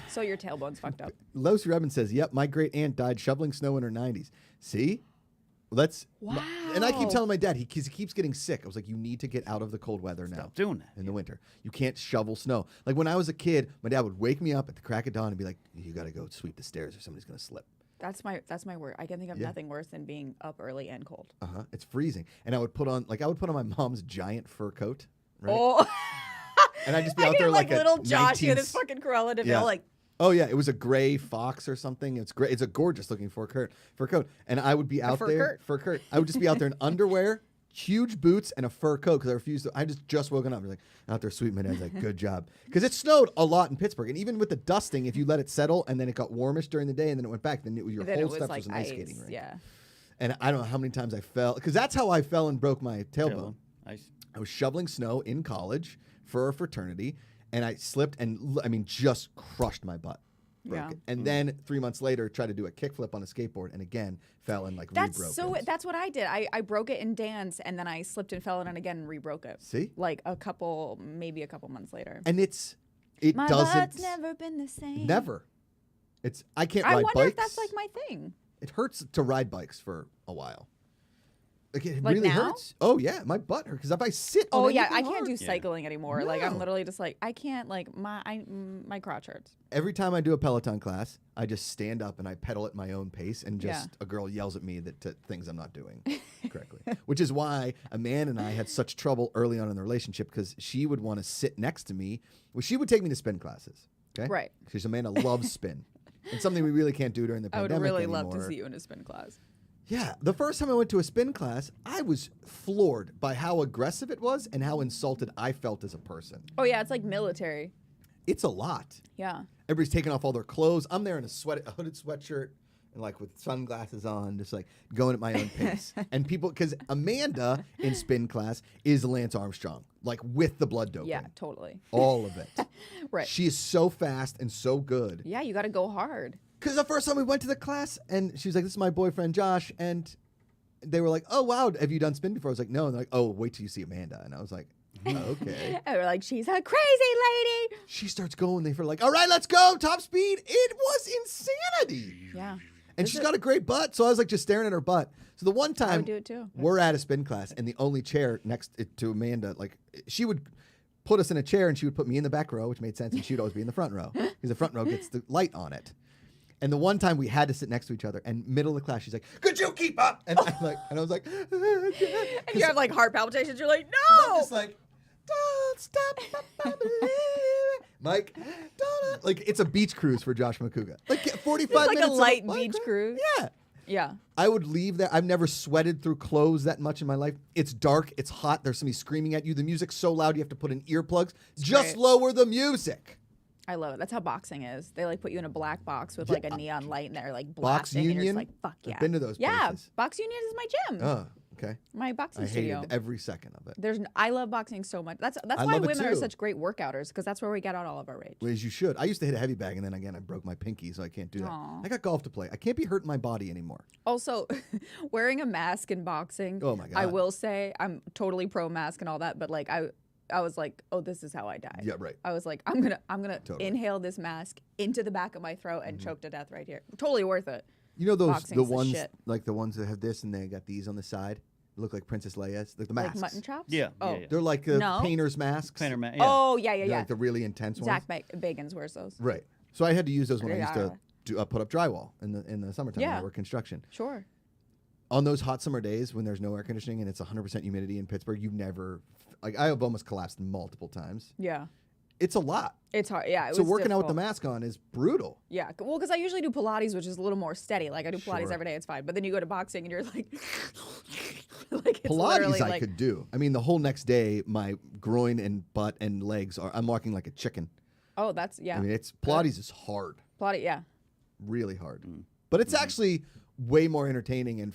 So your tailbone's fucked up. Losi Rebin says, "Yep, my great aunt died shoveling snow in her 90s." See, let's. Wow. And I keep telling my dad he keeps getting sick. I was like, "You need to get out of the cold weather now." Stop doing that. In the winter, you can't shovel snow. Like when I was a kid, my dad would wake me up at the crack of dawn and be like, "You got to go sweep the stairs, or somebody's gonna slip." That's my word. I can think of Yeah. nothing worse than being up early and cold. It's freezing, and I would put on my mom's giant fur coat, right? Oh. And I'd just be I out get there like little a Josh here, 19th this fucking Cruella de Vil, Yeah. like Oh yeah, it was a gray fox or something. It's great. It's a gorgeous looking fur coat. And I would be out fur there I would just be out there in underwear, huge boots, and a fur coat because I refused to. I just woken up. I was like out there sweeping my dad's like, good job, because it snowed a lot in Pittsburgh, and even with the dusting, if you let it settle and then it got warmish during the day and then it went back, then your then whole it was steps like was an ice skating rink. Yeah. And I don't know how many times I fell because that's how I fell and broke my tailbone. Nice. I was shoveling snow in college for a fraternity, and I slipped and just crushed my butt. Broke Yeah. it. And then 3 months later, tried to do a kickflip on a skateboard, and again fell and That's rebroke it. that's what I did. I broke it in dance and then I slipped and fell in it again and rebroke it. See? Like maybe a couple months later. And it My doesn't butt's never been the same. never. I can't I ride wonder bikes. if that's like my thing. It hurts to ride bikes for a while. Like it Like really now? hurts. Oh yeah, my butt hurts because if I sit on Oh yeah, anything I can't hard- do Yeah. cycling anymore. Like I'm No. literally just like I can't like my crotch hurts. Every time I do a Peloton class, I just stand up and I pedal at my own pace, and just Yeah. a girl yells at me to things I'm not doing correctly. Which is why Amanda and I had such trouble early on in the relationship because she would want to sit next to me. Well, she would take me to spin classes. Okay, Right. Because Amanda loves spin. It's something we really can't do during the I would pandemic really love to anymore. see you in a spin class. Yeah, the first time I went to a spin class, I was floored by how aggressive it was and how insulted I felt as a person. Oh yeah, it's like military. It's a lot. Yeah. Everybody's taking off all their clothes. I'm there in a hooded sweatshirt and like with sunglasses on, just like going at my own pace. And people, because Amanda in spin class is Lance Armstrong, like with the blood doping. Yeah, totally. All of it. Right. She is so fast and so good. Yeah, you got to go hard. Because the first time we went to the class, and she was like, "This is my boyfriend Josh," and they were like, "Oh wow, have you done spin before?" I was like, "No," and they're like, "Oh, wait till you see Amanda," and I was like, "Okay." And we're like, she's a crazy lady. She starts going. They were like, "All right, let's go, top speed." It was insanity. Yeah. And she's got a great butt, so I was like just staring at her butt. So the one time do it too. we're at a spin class, and the only chair next to Amanda, like she would put us in a chair, and she would put me in the back row, which made sense, and she would always be in the front row because the front row gets the light on it. And the one time we had to sit next to each other, and middle of the class, she's like, "Could you keep up?" And I was like, And you have like heart palpitations. You're like, I'm no. just like, "Don't stop, I believe." Mike, don't. Like it's a beach cruise for Josh Macuga. Like 45 It's like minutes. a of light beach cruise. Yeah. Yeah. I would leave there. I've never sweated through clothes that much in my life. It's dark. It's hot. There's somebody screaming at you. The music's so loud you have to put in earplugs. Just great. lower the music. I love it. That's how boxing is. They like put you in a black box with like a neon light and they're like Box blasting and you're Union? just like, fuck I've yeah. been to those Yeah. places. Box Union is my gym. Oh, okay. My boxing I studio. hated every second of it. I love boxing so much. That's I why love it women are too. such great workouters because that's where we get out all of our rage. As you should. I used to hit a heavy bag, and then again, I broke my pinky, so I can't do that. Aw. I got golf to play. I can't be hurting my body anymore. Also, wearing a mask in boxing. Oh, my I God. will say I'm totally pro mask and all that, but like I was like, oh, this is how I die. Yeah, right. I was like, I'm gonna Totally. inhale this mask into the back of my throat and choke to death right here. Totally worth it. You know those Boxing's the the ones shit. like the ones that have this, and they got these on the side. They look like Princess Leia's, like the masks. Like mutton chops. Yeah. Oh. Yeah, yeah. They're like No. painter's masks. Painter man. Yeah. Oh yeah, They're like the really intense ones. Zach Bagans wears those. Right. So I had to use those when I used Yeah. to put up drywall in the summertime when Yeah. I work construction. Sure. On those hot summer days when there's no air conditioning and it's 100% humidity in Pittsburgh, you never like I have almost collapsed multiple times. Yeah. It's a lot. It's hard. Yeah. It So was working out with the difficult. mask on is brutal. Yeah. Well, because I usually do Pilates, which is a little more steady. Like I do Pilates Sure. every day, it's fine. But then you go to boxing and you're like, like it's Pilates literally I like, could do. I mean, the whole next day, my groin and butt and legs I'm walking like a chicken. Oh, that's I mean, it's Pilates is hard, Plotty, yeah. really hard, but it's actually way more entertaining and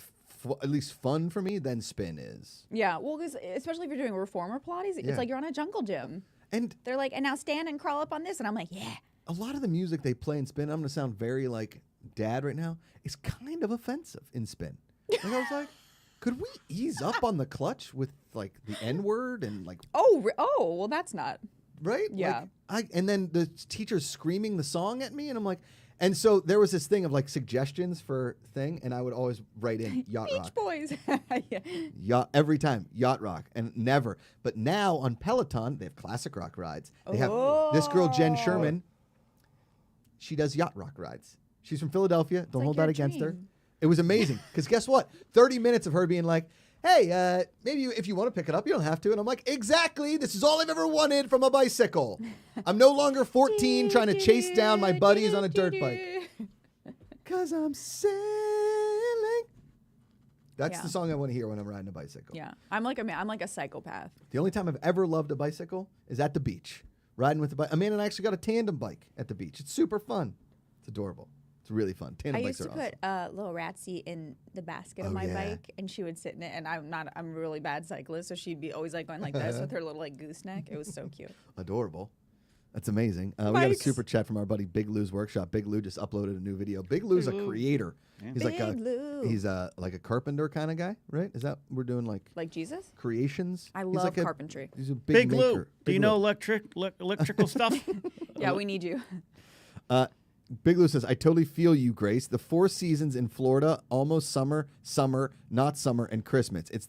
at least fun for me than spin is. Yeah, well, because especially if you're doing reformer Pilates, Yeah. it's like you're on a jungle gym. And They're like, and now stand and crawl up on this, and I'm like, yeah. a lot of the music they play in spin, I'm gonna sound very like dad right now, is kind of offensive in spin. Like I was like, could we ease up on the clutch with like the N word and like Oh, well, that's not. right? Yeah. And then the teacher's screaming the song at me, and I'm like, and so there was this thing of like suggestions for thing, and I would always write in Yacht Rock. Beach Boys. Yeah. Every time Yacht Rock, and never. But now on Peloton, they have classic rock rides. They have this girl Jen Sherman. She does Yacht Rock rides. She's from Philadelphia. Don't like hold your that against her. dream. It was amazing because guess what? 30 minutes of her being like, hey, maybe if you want to pick it up, you don't have to. And I'm like, exactly. This is all I've ever wanted from a bicycle. I'm no longer 14 trying to chase down my buddies on a dirt bike. Because I'm sailing. That's Yeah. the song I want to hear when I'm riding a bicycle. Yeah. I'm like a psychopath. The only time I've ever loved a bicycle is at the beach. Riding with the bike. Amanda and I actually got a tandem bike at the beach. It's super fun. It's adorable. It's really fun. Tandem I bikes used to are awesome. put little Ratsy in the basket of Oh, my yeah. bike, and she would sit in it. And I'm a really bad cyclist, so she'd be always like going like this with her little like gooseneck. It was so cute. Adorable. That's amazing. We got a Bikes. super chat from our buddy Big Lou's workshop. Big Lou just uploaded a new video. Big Lou's a creator. Yeah. He's Big Lou. he's like a carpenter kind of guy, right? Is that we're doing like Like Jesus? creations? I He's love like a- carpentry. He's a Big Lou. maker. Do Big you Lou. know electrical stuff? Yeah, we need you. Big Lou says, I totally feel you, Grace. The 4 seasons in Florida, almost summer, summer, not summer, and Christmas. It's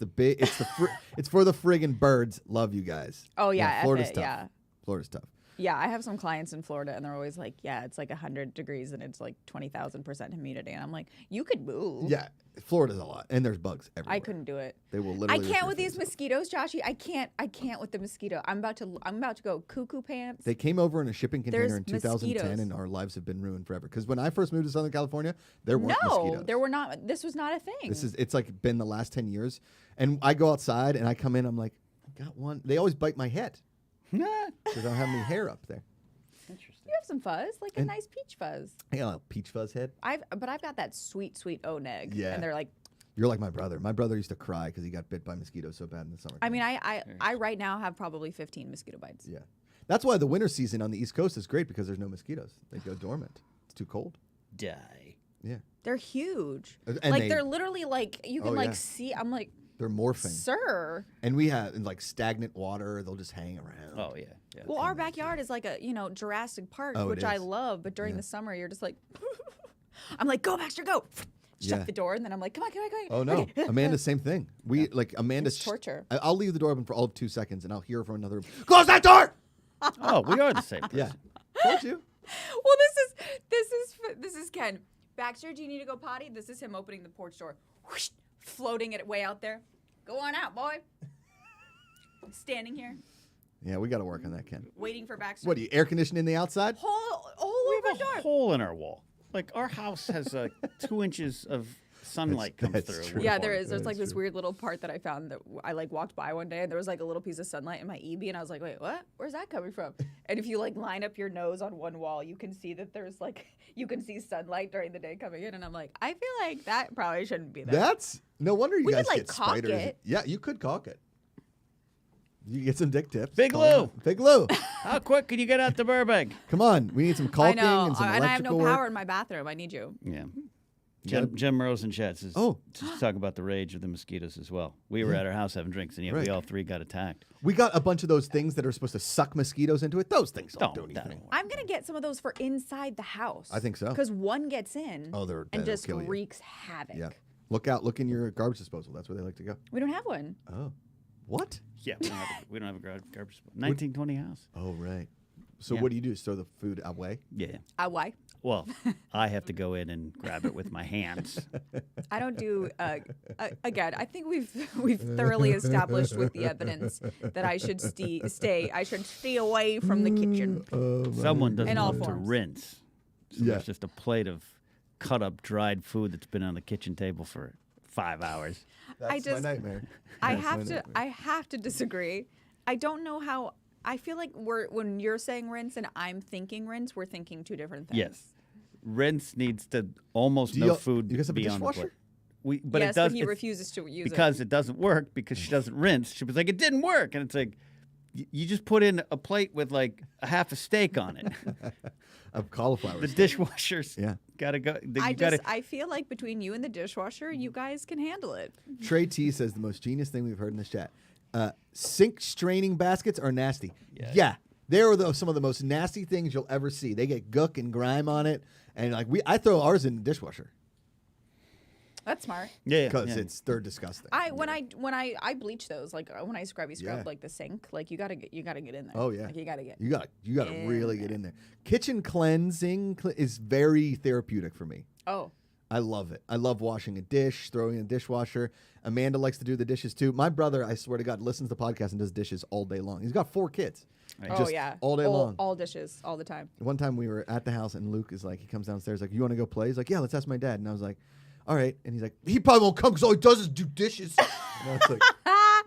it's for the friggin' birds. Love you guys. Oh yeah, F Florida's it, tough. yeah. Florida's tough. Yeah, I have some clients in Florida, and they're always like, "Yeah, it's like 100 degrees, and it's like 20,000% humidity." And I'm like, "You could move." Yeah, Florida's a lot, and there's bugs everywhere. I couldn't do it. They will I literally. rip can't your with these face off. mosquitoes, Joshy. I can't with the mosquito. I'm about to go cuckoo pants. They came over in a shipping container There's in 2010, mosquitoes. and our lives have been ruined forever. Because when I first moved to Southern California, there weren't mosquitoes. there were not. This was not a thing. It's like been the last 10 years, and I go outside and I come in. I'm like, I got one. They always bite my head because I don't have any hair up there. Interesting. You have some fuzz, like a And- nice peach fuzz. I got a peach fuzz head. I've got that sweet O-neg. Yeah. And they're like, You're like my brother. My brother used to cry because he got bit by mosquitoes so bad in the summer. I mean, I right now have probably 15 mosquito bites. Yeah. That's why the winter season on the East Coast is great because there's no mosquitoes. They go dormant. It's too cold. Die. Yeah. They're huge. And like they're literally like you can Oh, like yeah. see. I'm like, They're morphing. sir. And we have like stagnant water. They'll just hang around. Oh yeah. Yeah. Well, our backyard is like a Jurassic Park, Oh, it which I is. love. But during Yeah. the summer, you're just like, I'm like, go Baxter, go. Shut Yeah. the door, and then I'm like, come on. Oh no, Okay. Amanda, same thing. We like Amanda. It's torture. I'll leave the door open for all of 2 seconds, and I'll hear from another room. Close that door. Oh, we are the same person. Yeah, told you. Well, this is Ken. Baxter, do you need to go potty? This is him opening the porch door, whoosh, floating it way out there. Go on out, boy. Standing here, Yeah, we got to work on that, Ken. waiting for Baxter. What do you air conditioning the outside? Hole We over have the a door. hole in our wall. Like our house has 2 inches of sunlight comes That's through. true. Yeah, there is. There's That like is this true. weird little part that I found that I like walked by one day, and there was like a little piece of sunlight in my EB, and I was like, wait, what? Where's that coming from? And if you like line up your nose on one wall, you can see that there's like you can see sunlight during the day coming in, and I'm like, I feel like that probably shouldn't be there. That's no wonder you We guys could, like, get caulk spiders. it. Yeah, you could caulk it. You get some dick tips. Big Call Lou. him. Big Lou. How quick can you get out to Burbank? Come on, we need some I caulking know, and some and I have electrical no power work. in my bathroom. I need you. Yeah. gotta- Jim Rose and Chet says, Oh. to talk about the rage of the mosquitoes as well. We were at our house having drinks, and yet Right. we all 3 got attacked. We got a bunch of those things that are supposed to suck mosquitoes into it. Those things don't do that anything. don't work. I'm gonna get some of those for inside the house. I think so. Because one gets in Oh, they're and that'll just kill you. wreaks havoc. Yeah. Look out. Look in your garbage disposal. That's where they like to go. We don't have one. Oh. What? Yeah, we don't have a garbage. 1920 house. Oh, right. So Yeah. what do you do? Just throw the food away? Yeah. Why? Well, I have to go in and grab it with my hands. I don't do. Again, I think we've thoroughly established with the evidence that I should stay. I should stay away from the kitchen. Someone doesn't In all want to forms. rinse. So Yeah. there's just a plate of cut up dried food that's been on the kitchen table for 5 hours. That's just- my nightmare. I That's my have to. nightmare. I have to disagree. I don't know how I feel like when you're saying rinse and I'm thinking rinse, we're thinking two different things. Yes. Rinse needs to almost no food you guys have a be on the dishwasher? plate. But yes, it does but he it's refuses to use because it doesn't work because she doesn't rinse. She was like, it didn't work, and it's like, you just put in a plate with like a half a steak on it. Of cauliflower. The steak. dishwasher's Yeah. gotta go. I feel like between you and the dishwasher, you guys can handle it. Trey T says the most genius thing we've heard in this chat. Sink straining baskets are nasty. Yeah. They are some of the most nasty things you'll ever see. They get gook and grime on it, and like I throw ours in the dishwasher That's smart. Yeah, because they're disgusting. When I bleach those, like when I scrubby scrub like the sink, like you gotta get in there. Oh yeah, like you gotta really get in there. Kitchen cleansing is very therapeutic for me. Oh. I love it. I love washing a dish, throwing in a dishwasher. Amanda likes to do the dishes too. My brother, I swear to God, listens to the podcast and does dishes all day long. He's got 4 kids. Right. Oh yeah, all day long. All dishes, all the time. One time we were at the house and Luke is like, he comes downstairs like, you want to go play? He's like, yeah, let's ask my dad. And I was like, all right. And he's like, he probably won't come because all he does is do dishes. And I was like,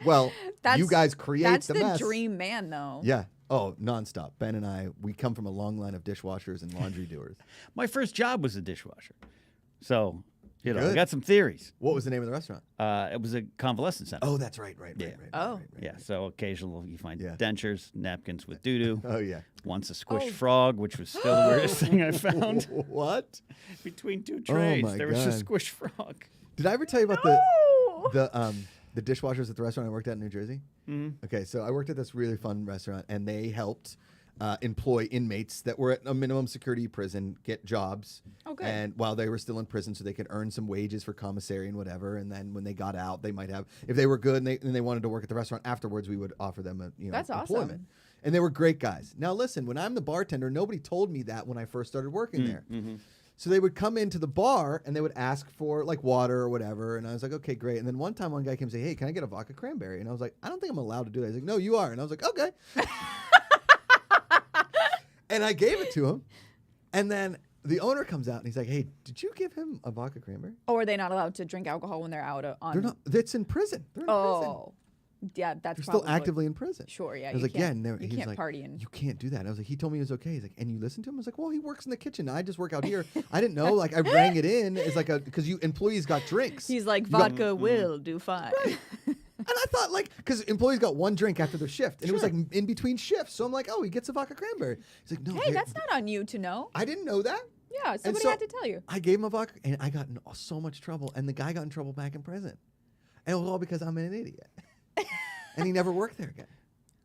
well, you guys create that's the mess. Dream man, though. Yeah. Oh, nonstop. Ben and I, we come from a long line of dishwashers and laundry doers. My first job was a dishwasher, so I Good. got some theories. What was the name of the restaurant? It was a convalescent center. Oh, that's right. Oh. Yeah, so occasionally you find Yeah. dentures, napkins with doo-doo. Oh, yeah. Once a squished frog, which was still the weirdest thing I found. What? Between 2 trays, my there was a God. squished frog. Did I ever tell you about the dishwashers at the restaurant I worked at in New Jersey? Mm-hmm. Okay, so I worked at this really fun restaurant, and they helped employ inmates that were at a minimum security prison get jobs. Oh, good. And while they were still in prison, so they could earn some wages for commissary and whatever. And then when they got out, they might have, if they were good and they wanted to work at the restaurant afterwards, we would offer them That's employment. awesome. And they were great guys. Now listen, when I'm the bartender, nobody told me that when I first started working there. Mm-hmm. So they would come into the bar and they would ask for like water or whatever. And I was like, okay, great. And then one time one guy came and say, hey, can I get a vodka cranberry? And I was like, I don't think I'm allowed to do that. He's like, no, you are. And I was like, okay. And I gave it to him. And then the owner comes out and he's like, hey, did you give him a vodka cranberry? Or are they not allowed to drink alcohol when they're out on? They're not. It's in prison. They're in prison. Oh, yeah, that's They're still probably actively in prison. Sure, yeah. I was you like, yeah. can't- And you he's can't like, party in. you can't do that. And I was like, he told me it was okay. He's like, and you listen to him? I was like, well, he works in the kitchen. I just work out here. I didn't know. Like, I rang it in as like because you employees got drinks. He's like, You got- vodka will do fine. And I thought, like, because employees got 1 drink after their shift. And it was like in between shifts. So I'm like, oh, he gets a vodka cranberry. He's like, no. Hey, that's not on you to know. I didn't know that. Yeah, somebody so had to tell you. I gave him a vodka, and I got in so much trouble. And the guy got in trouble back in prison. And it was all because I'm an idiot. And he never worked there again.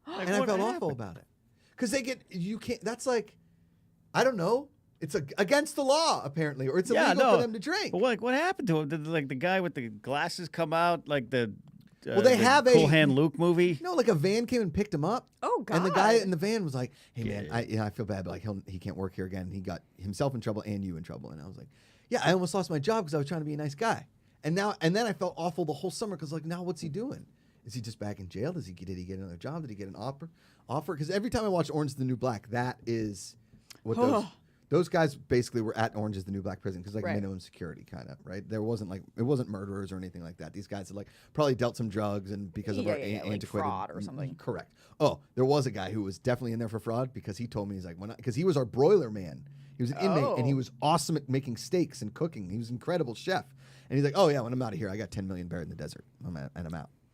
Like, And I what felt happened? awful about it. Because you can't, that's like, I don't know. It's against the law, apparently. Or it's illegal for them to drink. But what happened to him? Did like the guy with the glasses come out like the Well, they the have Cool a- Hand Luke movie? No, like a van came and picked him up. Oh, God. And the guy in the van was like, "Hey man, Yeah. I feel bad, but like he can't work here again." And he got himself in trouble and you in trouble. And I was like, "Yeah, I almost lost my job because I was trying to be a nice guy." And then I felt awful the whole summer because like now what's he doing? Is he just back in jail? Did he get another job? Did he get an offer? Because every time I watch Orange is the New Black, that is what those guys basically were at Orange is the New Black prison because like Right. minimum security kind of, right? There wasn't it wasn't murderers or anything like that. These guys had like probably dealt some drugs and because of our like antiquated fraud or something. Correct. Oh, there was a guy who was definitely in there for fraud because he told me he's like because he was our broiler man. He was an inmate and he was awesome at making steaks and cooking. He was an incredible chef. And he's like, oh yeah, when I'm out of here, I got 10 million buried in the desert. I'm out.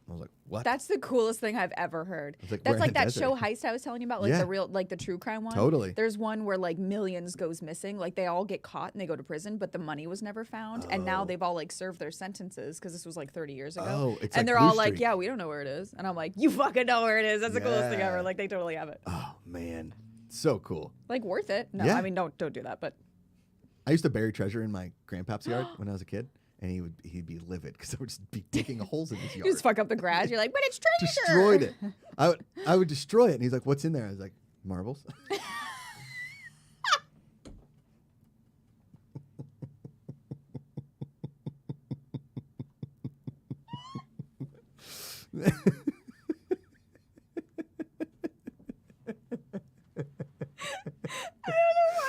I was like, what? That's the coolest thing I've ever heard. It's like, That's we're in like the that desert. show Heist I was telling you about, like Yeah. the real, like the true crime one. Totally. There's one where like millions goes missing. Like they all get caught and they go to prison, but the money was never found. And now they've all like served their sentences because this was like 30 years ago. Oh, it's and like they're Blue all like, Street. yeah, we don't know where it is. And I'm like, you fucking know where it is. That's the coolest thing Yeah. ever. Like they totally have it. Oh man, so cool. Like worth it. No, Yeah. I mean don't do that. But I used to bury treasure in my grandpa's yard when I was a kid, and he'd be livid because I would just be digging holes in his you yard. just fuck up the grass. You're like, but it's treasure. Destroyed it. I would destroy it, and he's like, "What's in there?" I was like, "Marbles."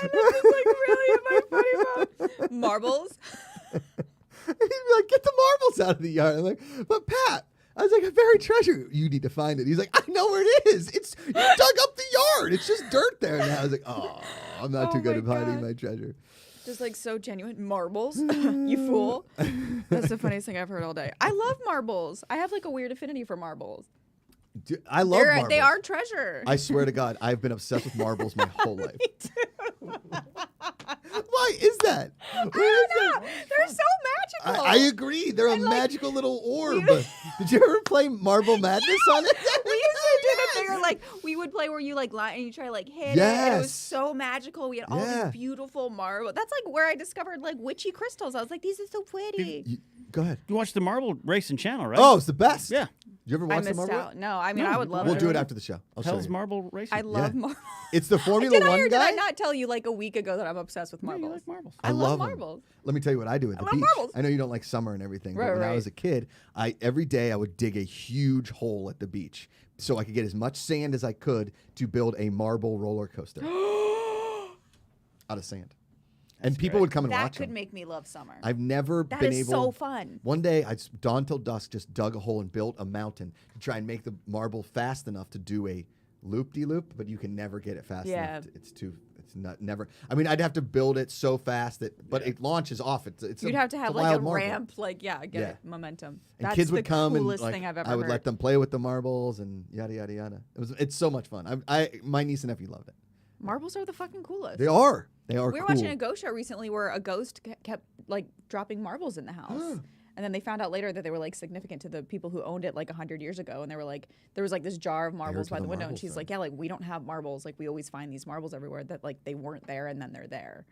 This is like really in my funny mode. Marbles. And he'd be like, "Get the marbles out of the yard." I'm like, "But Pat, I was like, I buried treasure. You need to find it. He's like, I know where it is. You dug up the yard. It's just dirt there now. I was like, oh, I'm not too good at finding my treasure. Just like so genuine. Marbles, you fool. That's the funniest thing I've heard all day. I love marbles. I have like a weird affinity for marbles. Dude, I love marbles. They are treasure. I swear to God, I've been obsessed with marbles my whole life. Me too. Why is that? I don't know. They're so magical. I agree. They're a magical little orb. Did you ever play Marble Madness on it? We used to do the thing where, like, we would play where you like lie and you try to like hit it, and it was so magical. We had all these beautiful marbles. That's like where I discovered like witchy crystals. I was like, these are so pretty. Go ahead. You watched the Marble Racing channel, right? Oh, it's the best. Yeah. Did you ever I watch the missed Marble? out. No, I mean I would love it. We'll do it after the show. I'll show Hell's you. Marble Racing. I love marbles. It's the Formula One Did guy. I not tell you like a week ago that I'm obsessed with Yeah, marbles? you like marbles. I love 'em. marbles. Let me tell you what I do at the love beach. marbles. I know you don't like summer and everything, but when I Right. was a kid, every day I would dig a huge hole at the beach so I could get as much sand as I could to build a marble roller coaster out of sand. And people would come and That watch could them. make me love summer. I've never That been is able. so fun. One day, dawn till dusk, just dug a hole and built a mountain to try and make the marble fast enough to do a loop-de-loop, but you can never get it fast enough. It's not never. I mean, I'd have to build it so fast but it launches off. It's You'd have to have a like wild a marble. ramp, like get it, momentum. And That's kids would the come and coolest like, thing I've ever I would heard. let them play with the marbles and yada yada yada. It's so much fun. My niece and nephew loved it. Marbles are the fucking coolest. They are. We were cool. watching a ghost show recently where a ghost kept like dropping marbles in the house. And then they found out later that they were like significant to the people who owned it like 100 years ago. And they were like, there was like this jar of marbles by the window. And she's like, yeah, like we don't have marbles. Like we always find these marbles everywhere that like they weren't there and then they're there.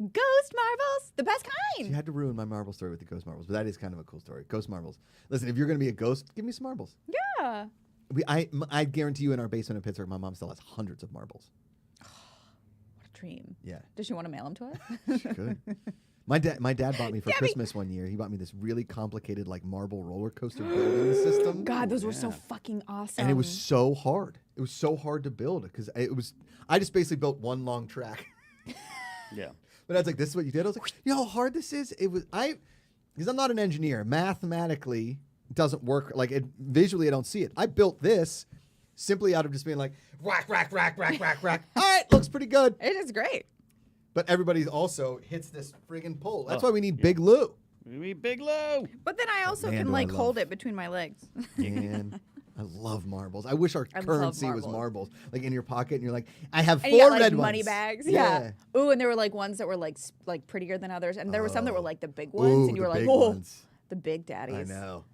Ghost marbles, the best kind. She had to ruin my marble story with the ghost marbles, but that is kind of a cool story. Ghost marbles. Listen, if you're going to be a ghost, give me some marbles. Yeah. I guarantee you in our basement in Pittsburgh, my mom still has hundreds of marbles. What a dream. Yeah. Does she want to mail them to us? She could. My dad bought me for Christmas one year. He bought me this really complicated like marble roller coaster building system. God, those were so fucking awesome. And it was so hard. It was so hard to build because I just basically built one long track. Yeah. But I was like, this is what you did? I was like, you know how hard this is? Because I'm not an engineer. Mathematically, it doesn't work. Like, visually, I don't see it. I built this simply out of just being like, rack. All right, looks pretty good. It is great. But everybody also hits this friggin' pole. That's why we need Big Lou. We need Big Lou. But then I also man, can do I like love- hold it between my legs. Man, I love marbles. I wish our I love currency was marbles. marbles. Like in your pocket, and you're like, I have And four you got, like, red money ones. bags. Yeah. Ooh, and there were like ones that were like prettier than others, and there were some that were like the big ones, Ooh, and you the were like, big oh, ones. the big daddies. I know.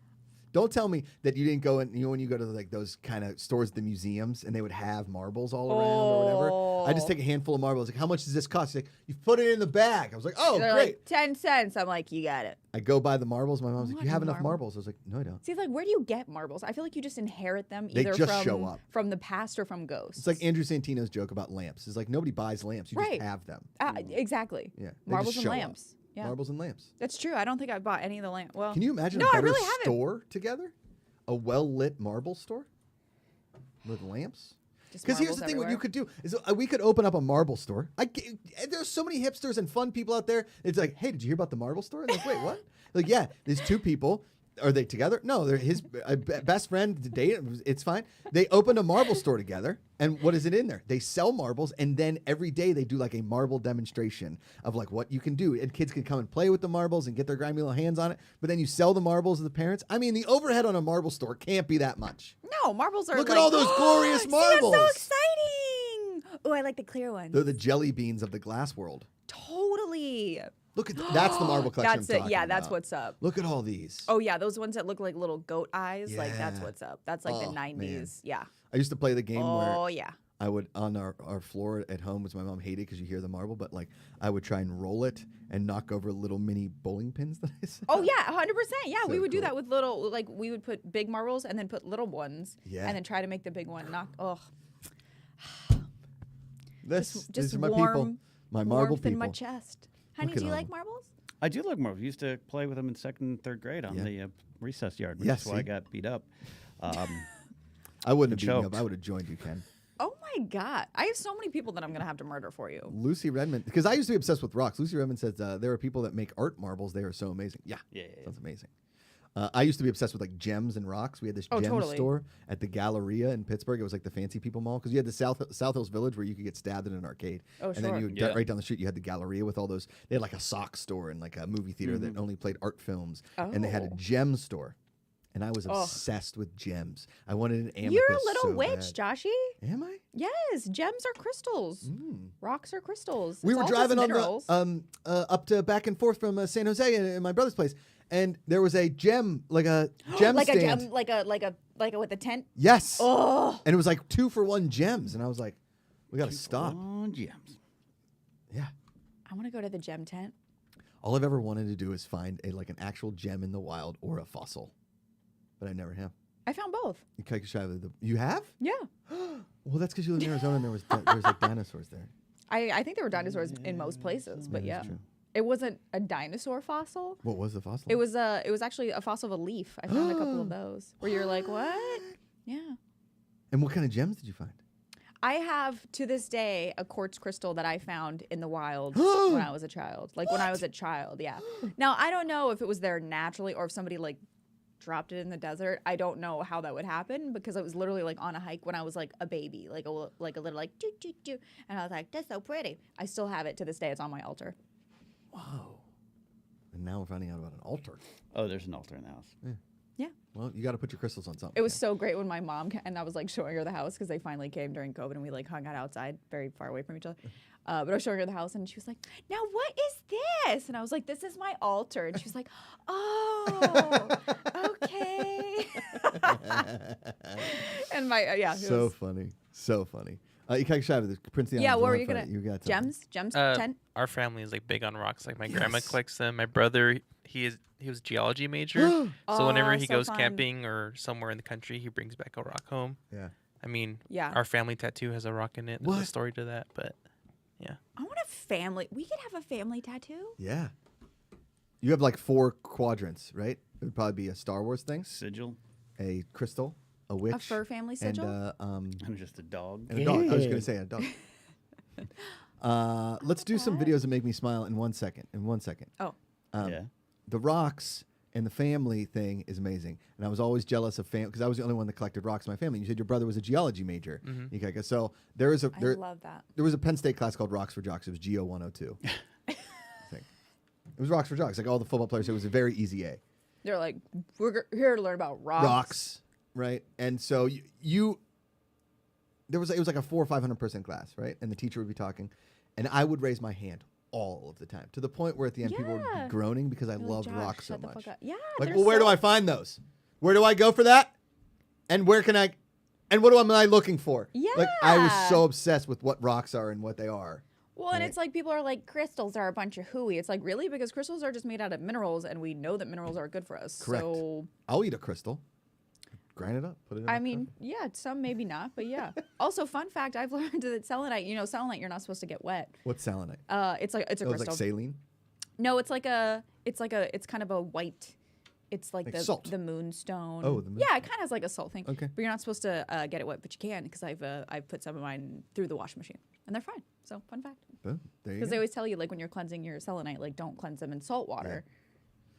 Don't tell me that you didn't go in, when you go to like those kind of stores, the museums, and they would have marbles all around or whatever. I just take a handful of marbles. Like, how much does this cost? She's like, you put it in the bag. I was like, oh, They're great. like 10 cents. I'm like, you got it. I go buy the marbles. My mom's like, want you have a enough marble. marbles? I was like, no, I don't. See, like, where do you get marbles? I feel like you just inherit them They either just from show up. from the past or from ghosts. It's like Andrew Santino's joke about lamps. It's like nobody buys lamps. You Right. just have them. Exactly. Yeah. They Marbles just and show up. lamps. Yeah. Marbles and lamps. That's true. I don't think I've bought any of the lamps. Well, Can you imagine No, a I better really haven't. store together? A well-lit marble store with lamps? Just Because here's marbles the thing: what everywhere. you could do is we could open up a marble store. There's so many hipsters and fun people out there. It's like, hey, did you hear about the marble store? And like, wait, what? Like, yeah, there's two people. Are they together? No, they're his best friend to date. It's fine. They opened a marble store together, and what is it in there? They sell marbles, and then every day they do like a marble demonstration of like what you can do, and kids can come and play with the marbles and get their grimy little hands on it. But then you sell the marbles to the parents. I mean, the overhead on a marble store can't be that much. No, marbles are Look like, at all those glorious See, marbles. that's so exciting. Oh, I like the clear ones. They're the jelly beans of the glass world. Totally. Look at that's the marble collection. That's I'm it. talking Yeah, that's about. what's up. Look at all these. Oh yeah, those ones that look like little goat eyes. Like that's Yeah. what's up. That's like the Oh, 90s. man. Yeah. I used to play the game where Oh yeah. I would on our floor at home, which my mom hated because you hear the marble, but like I would try and roll it and knock over little mini bowling pins that I set. Oh yeah, 100%. Yeah, So we would do cool. that with little, like we would put big marbles and then put little ones. Yeah. And then try to make the big one knock. Oh, These just are my warm, people, my marble warmth in people. my chest. Honey, Look at do you all like them. marbles? I do like marbles. Used to play with them in second and third grade on Yeah. the recess yard, which Yeah, is why I see? got beat up. I wouldn't have and beaten you up. choked. I would have joined you, Ken. Oh my God, I have so many people that I'm gonna have to murder for you. Lucy Redmond, because I used to be obsessed with rocks. Lucy Redmond says there are people that make art marbles. They are so amazing. Yeah, Yeah. sounds amazing. I used to be obsessed with like gems and rocks. We had this gem totally. store at the Galleria in Pittsburgh. It was like the fancy people mall because you had the South Hills Village where you could get stabbed in an arcade. Oh, and then sure. you Yeah. right down the street you had the Galleria with all those. They had like a sock store and like a movie theater that only played art films. And they had a Oh. gem store. And I was Oh. obsessed with gems. I wanted an amethyst. You're a little so witch, bad. Joshy. Am I? Yes, gems are crystals. Rocks are crystals. We It's were all just driving on minerals. the up to back and forth from San Jose in my brother's place, and there was a gem like a gem like stand. a gem, like a with a tent. Yes. Oh, And it was like 2-for-1 gems, and I was like, we got to stop. Oh, gems. Yeah. I want to go to the gem tent. All I've ever wanted to do is find like an actual gem in the wild or a fossil, but I never have. I found both. You have? Yeah, Well, that's because you live in Arizona and there was like dinosaurs there. I think there were dinosaurs in most places, but yeah, that's true. it wasn't a dinosaur fossil. What was the fossil? It was actually a fossil of a leaf. I found a couple of those where you're like, what? Yeah. And what kind of gems did you find? I have to this day a quartz crystal that I found in the wild when I was a child. Like when I was a child, yeah. Now I don't know if it was there naturally or if somebody like dropped it in the desert. I don't know how that would happen because I was literally like on a hike when I was like a baby, like a little like doo doo doo, and I was like, that's so pretty. I still have it to this day. It's on my altar. Wow. And now we're finding out about an altar. Oh, there's an altar in the house. Yeah. Well, you got to put your crystals on something. It was so great when my mom and I was like showing her the house because they finally came during COVID and we like hung out outside very far away from each other. But I was showing her the house and she was like, "Now what is this?" And I was like, "This is my altar." And she was like, "Oh, okay." And my it So was- funny. So funny. You Prince of the yeah. Islands, What were one you for gonna? you got something. Gems, Uh, tent. Our family is like big on rocks. Like my grandma Yes. collects them. My brother, he was a geology major. So whenever he so goes fun. camping or somewhere in the country, he brings back a rock home. Yeah. I mean, Yeah. our family tattoo has a rock in it. There's What? a story to that, but yeah. I want a family. We could have a family tattoo. Yeah. You have like 4 quadrants, right? It would probably be a Star Wars thing, Sigil a crystal, a witch, A fur family and sigil. and just a dog. and a dog. I was going to say a dog. Let's do some videos that make me smile in 1 second. Oh, Yeah. The rocks and the family thing is amazing. And I was always jealous of family because I was the only one that collected rocks in my family. You said your brother was a geology major. Ikaika. So there was I love that. there was a Penn State class called Rocks for Jocks. It was GO 102. I think. It was Rocks for Jocks. Like all the football players, it was a very easy A. They're like, we're here to learn about Rocks, right? And so it was like a 400 or 500 person class, right? And the teacher would be talking, and I would raise my hand all of the time to the point where at the end people would Yeah. be groaning because I They're like, loved "Josh, rocks so shut the much. fuck up." Yeah. Like, they're well, where do so- I find those? Where do I go for that? And where can I? And what am I looking for? Like I was Yeah. so obsessed with what rocks are and what they are. Well, and Right. it's like people are like, crystals are a bunch of hooey. It's like, really? Because crystals are just made out of minerals, and we know that minerals are good for us. Correct. So, I'll eat a crystal. Grind it up. Put it in. I my mean, coffee. yeah, some maybe not, but yeah. Also, fun fact, I've learned that selenite, selenite, you're not supposed to get wet. What's selenite? It's a Oh, it's crystal. like saline. No, it's kind of a white. It's like Like salt. the moonstone. Oh, the Yeah, it kind of has like a salt thing. Okay. But you're not supposed to get it wet, but you can because I've put some of mine through the washing machine and they're fine. So fun fact. Boom. There you Because go. they always tell you like when you're cleansing your selenite, like don't cleanse them in salt water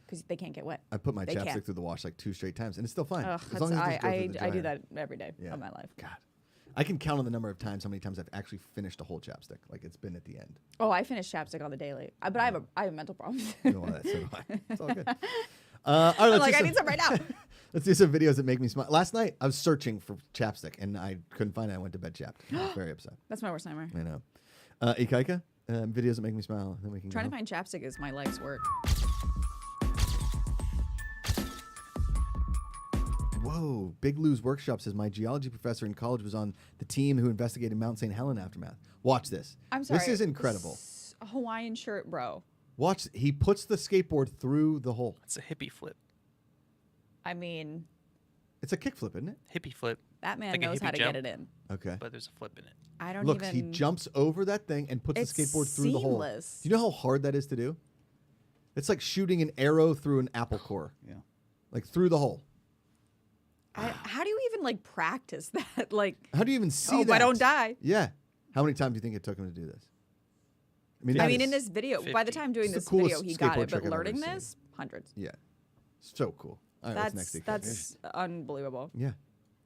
because they can't get wet. I put my They chapstick can't. through the wash like 2 straight times, and it's still fine. Ugh, as long as it just goes through I the do dryer. that every day Yeah. of my life. God, I can count on the number of times how many times I've actually finished a whole chapstick. Like it's been at the end. Oh, I finish chapstick on the daily, but I have mental problems. You know all that, so do I. It's all good. All right, let's like do I need some right now. Let's do some videos that make me smile. Last night I was searching for chapstick and I couldn't find it. I went to bed chapped. I was very upset. That's my worst nightmare. I know. Ikaika, videos that make me smile. Then we can Trying go. to find chapstick is my life's work. Whoa! Big Lou's Workshop says my geology professor in college was on the team who investigated Mount St. Helena aftermath. Watch this. I'm sorry. This is incredible. A Hawaiian shirt, bro. Watch. He puts the skateboard through the hole. It's a hippie flip. I mean, It's a kickflip, isn't it? Hippie flip, that man Like a knows how hippie to jump? get it in. Okay. but there's a flip in it. I don't Look, even. he jumps over that thing and puts It's the skateboard through the hole. seamless. Do you know how hard that is to do? It's like shooting an arrow through an apple core, Yeah. like through the hole. How do you even like practice that? Like, How do you even see hope that? I don't die. Yeah. How many times do you think it took him to do this? I that mean, in is- this video, by the 50. time doing It's the this video, coolest he got skateboard it. trick But I've ever learning seen. this, hundreds. Yeah. So cool. All right, what's next? Ika? That's unbelievable. Yeah.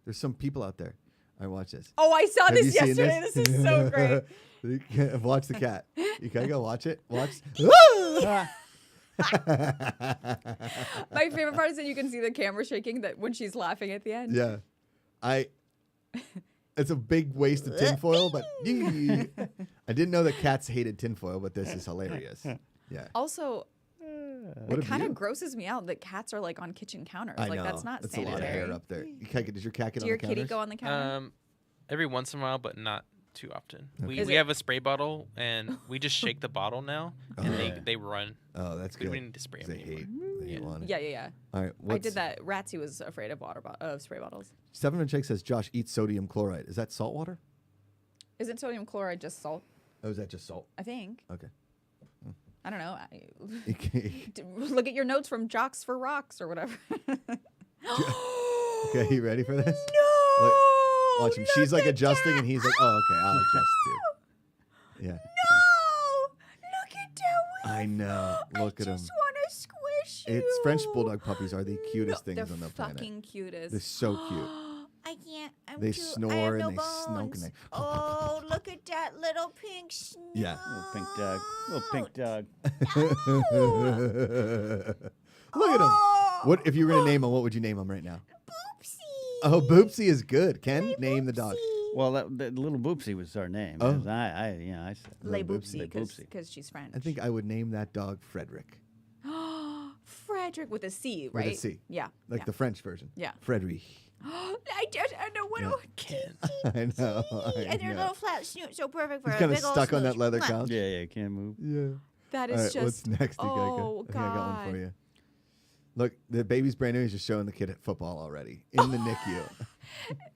There's some people out there. All right, watch this. Oh, I saw Have you this seen yesterday. This is so great. You can't- watch the cat. You gotta go watch it. Watch. My favorite part is that you can see the camera shaking that when she's laughing at the end. Yeah. It's a big waste of tinfoil, but I didn't know that cats hated tinfoil, but this is hilarious. Yeah. Also, What it a kind of view. grosses me out that cats are like on kitchen counters. I Like know. that's not That's sanitary. a lot of hair up there. Does your cat get Do on your the kitty counters? go on the counter? Every once in a while, but not too often. Okay. Is We it- have a spray bottle, and we just shake the bottle now, and Oh. they run. Oh, that's We good. don't need to spray 'Cause them They anymore. hate water. yeah. All right. I did that. Ratsy was afraid of spray bottles. Stephen Chick says Josh eats sodium chloride. Is that salt water? Isn't sodium chloride just salt? Oh, is that just salt? I think. Okay. I don't know. Okay. Look at your notes from Jocks for Rocks or whatever. Okay, you ready for this? No! Watch him. She's like look at adjusting, that. and he's like, "Oh, okay, I'll adjust too." Yeah. No! Look at that. I know. Look at him. I just want to squish you. It's French bulldog puppies are the cutest No, things they're on the planet. fucking cutest. They're so cute. I can't. I'm They too, I snore have and no they snunk and bones. they- Oh, look at that little pink snoot. Yeah. Little pink dog. Little pink dog. Look at him. Oh. What if you were gonna name him? What would you name him right now? Boopsie. Oh, Boopsy is good. Ken, name the dog. Boopsie. Well, the little Boopsy was our name. Oh. I said. Lay Little Boopsie Lay Boopsie. because she's French. I think I would name that dog Frederick, Frederick with a C, With a right? C. Yeah. like yeah. the French version. Yeah. Frederick. I don't want to. Ken. I know. And their little flat snoot so perfect for He's a kind of big old stuck on that smooch. leather Mwah. couch. Yeah, can't move. Yeah. That All is right, just. what's next? Oh, I think I got one for God. you. Look, the baby's brand new. He's just showing the kid at football already in the NICU.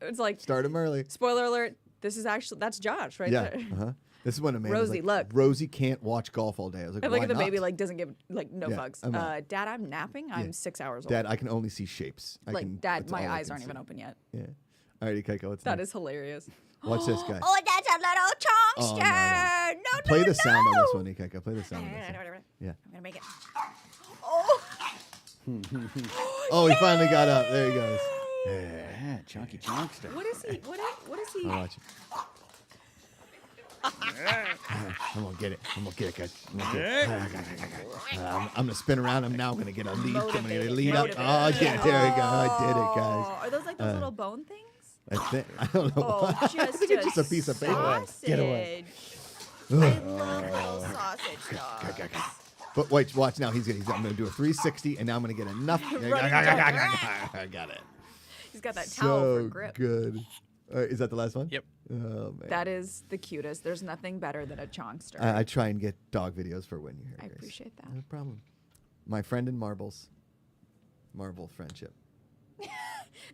It's like, Start him early. spoiler alert, this is actually, that's Josh right Yeah. there. Uh-huh. This is when a man Rosie, look. Rosie can't watch golf all day. I was like, And look why at the not? baby, like, doesn't give, like, no Yeah, fucks. I'm not. Dad, I'm napping. I'm 6 hours old. Dad, I can only see shapes. I like, can, Dad, that's all my I eyes can aren't see. even open yet. Yeah. All right, Keiko, what's That next? is hilarious. Watch this guy. Oh, that's a little Oh, no, chongster. no. No, Play no, the sound on this no. one, Keiko. Play the sound on this one. Yeah. I'm gonna make it. Oh, Oh, he finally got up. There he goes. Yeah, chunky chunkster. what is he? What is he? I'll watch it. I'm gonna get it. I'm gonna get it, guys. I'm gonna, get it. I'm gonna spin around. I'm gonna get a lead. I'm gonna get a lead up. Motivated. Oh, yeah, there we go. I did it, guys. Oh, are those like those little bone things? I don't know. Oh, why. I think it's just a piece of paper. sausage. Get away. I love little sausage dogs. But wait, watch now. I'm gonna do a 360, and now I'm gonna get enough. Running I got it. He's got that towel for So grip. good. All right, is that the last one? Yep. Oh man. That is the cutest. There's nothing better than a chongster. I try and get dog videos for when you're here. I Grace. appreciate that. No problem. My friend in marbles. Marble friendship.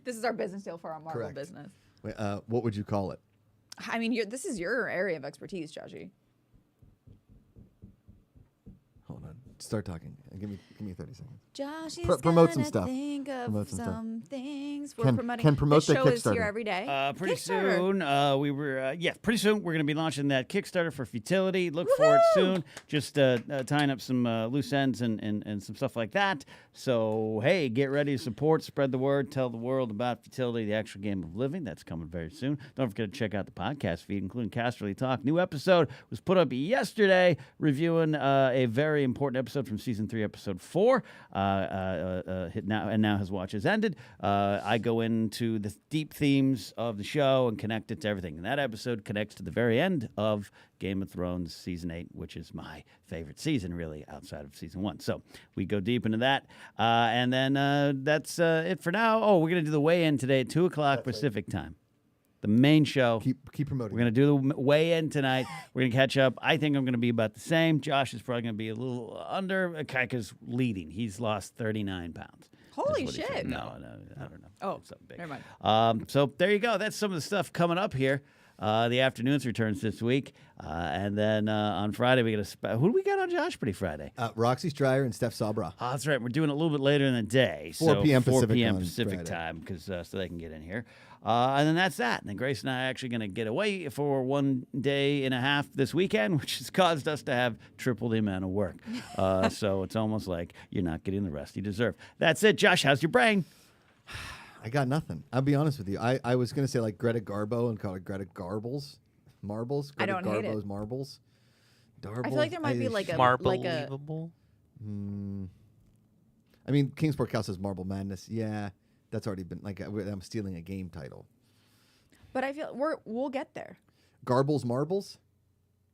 This is our business deal for our Marvel Correct. business. Wait, what would you call it? I mean, this is your area of expertise, Joshy. Hold on. Start talking. Give me 30 seconds. Josh is promote some gonna stuff. think of Promote some stuff. some things. We're Ken- promoting. Ken, promote the that show is here Kickstarter. every day. Pretty Kickstarter. soon. Pretty soon we're going to be launching that Kickstarter for Futility. Look for it Woohoo! soon. Just tying up some loose ends and some stuff like that. So, hey, get ready to support, spread the word, tell the world about Futility, the actual game of living. That's coming very soon. Don't forget to check out the podcast feed, including Casterly Talk. New episode was put up yesterday, reviewing a very important episode from season 3, episode 4. Now his watch has ended. I go into the deep themes of the show and connect it to everything. And that episode connects to the very end of Game of Thrones season 8, which is my favorite season, really, outside of season 1. So we go deep into that. And then that's it for now. Oh, we're going to do the weigh-in today at 2 o'clock Pacific time. The main show. Keep promoting. We're going to do the weigh-in tonight. We're going to catch up. I think I'm going to be about the same. Josh is probably going to be a little under. Kaika's leading. He's lost 39 pounds. Holy That's what he said. shit. No, I don't know. Oh, Something big. never mind. So there you go. That's some of the stuff coming up here. The afternoons returns this week. And then on Friday, we get who do we got on Josh Pretty Friday? Roxy Stryer and Steph Sabra. Oh, that's right. We're doing it a little bit later in the day. 4 p.m. 4 Pacific p.m. on Pacific Friday. time, because so they can get in here. And then that's that. And then Grace and I are actually going to get away for 1 day and a half this weekend, which has caused us to have triple the amount of work. So it's almost like you're not getting the rest you deserve. That's it. Josh, how's your brain? I got nothing. I'll be honest with you. I was going to say like Greta Garbo and call it Greta Garbles. Marbles. I Greta don't hate it. Garbo's marbles. I feel like there might be like a Marble-leavable? I mean, Kingsport Cow says Marble Madness. Yeah, that's already been like I'm stealing a game title. But I feel we'll get there. Garbles Marbles,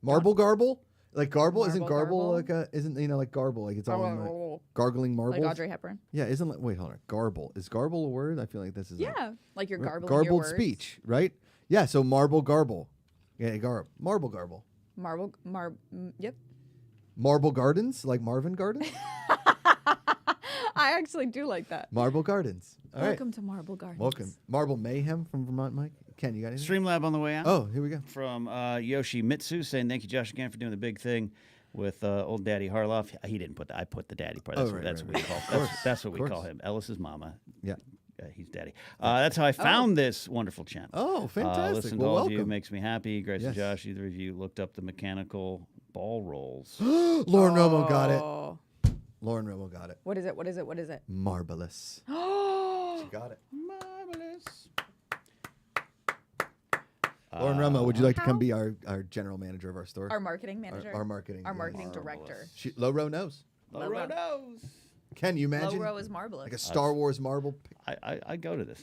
Marble Garble. Like garble isn't Marble garble garble? like isn't like garble like it's all in the gargling marbles. Like Audrey Hepburn. Yeah, isn't like wait hold on garble is garble a word? I feel like this is Yeah, like you're garbling garbled your words. speech, right? Yeah, so marble garble, yeah, marble garble, Yep. Marble Gardens like Marvin Gardens, I actually do like that. Marble Gardens. All right, Welcome to Marble Gardens. welcome Marble Mayhem from Vermont, Mike. Ken, you got anything? Streamlab on the way out. Oh, here we go. From Yoshi Mitsu saying, thank you, Josh, again for doing the big thing with old Daddy Harloff. He didn't put I put the daddy part. That's, that's what we call that's what we call him. Ellis's mama. Yeah. He's daddy. That's how I found this wonderful channel. Oh, fantastic. Listen to Well, all of you. welcome. Makes me happy. Grace and Yes. Josh, either of you looked up the mechanical ball rolls. Lauren Romo got it. Oh. Lauren Romo got it. What is it? What is it? What is it? Marvelous. Oh. She got it. Marvelous. Lauren Romo, would you like to come be our general manager of our store? Our marketing manager. Our marketing. Our yeah. marketing director. Low Row knows. Low row knows. Can you imagine? Low row is marvelous. Like a Star Wars marble. I'd go to this.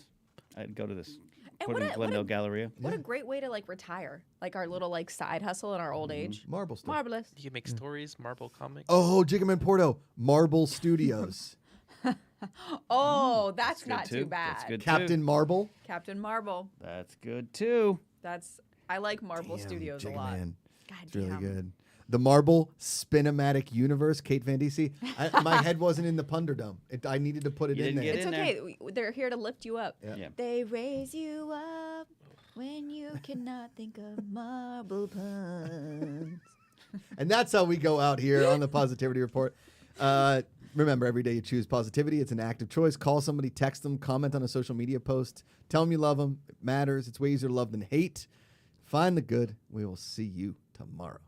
I'd go to this. And Put what it in a- Glendale Galleria. What a great way to like retire, like our little like side hustle in our old age. Marble stuff. Marvelous. You can make stories, Marble comics. Oh, Jiggaman Porto. Marble Studios. Oh, that's good not too. too bad. That's good Captain Marble. Captain Marble. That's good too. I like Marble Damn, Studios a lot. Jiggaman. God It's really damn. good. The Marble Spinomatic Universe, Kate Van DC. My head wasn't in the Punderdome. I needed to put it You in didn't there. get It's in okay. They're here to lift you up. Yeah. Yeah. They raise you up when you cannot think of marble puns. And that's how we go out here on the Positivity Report. Remember, every day you choose positivity. It's an active choice. Call somebody, text them, comment on a social media post. Tell them you love them. It matters. It's way easier to love than hate. Find the good. We will see you tomorrow.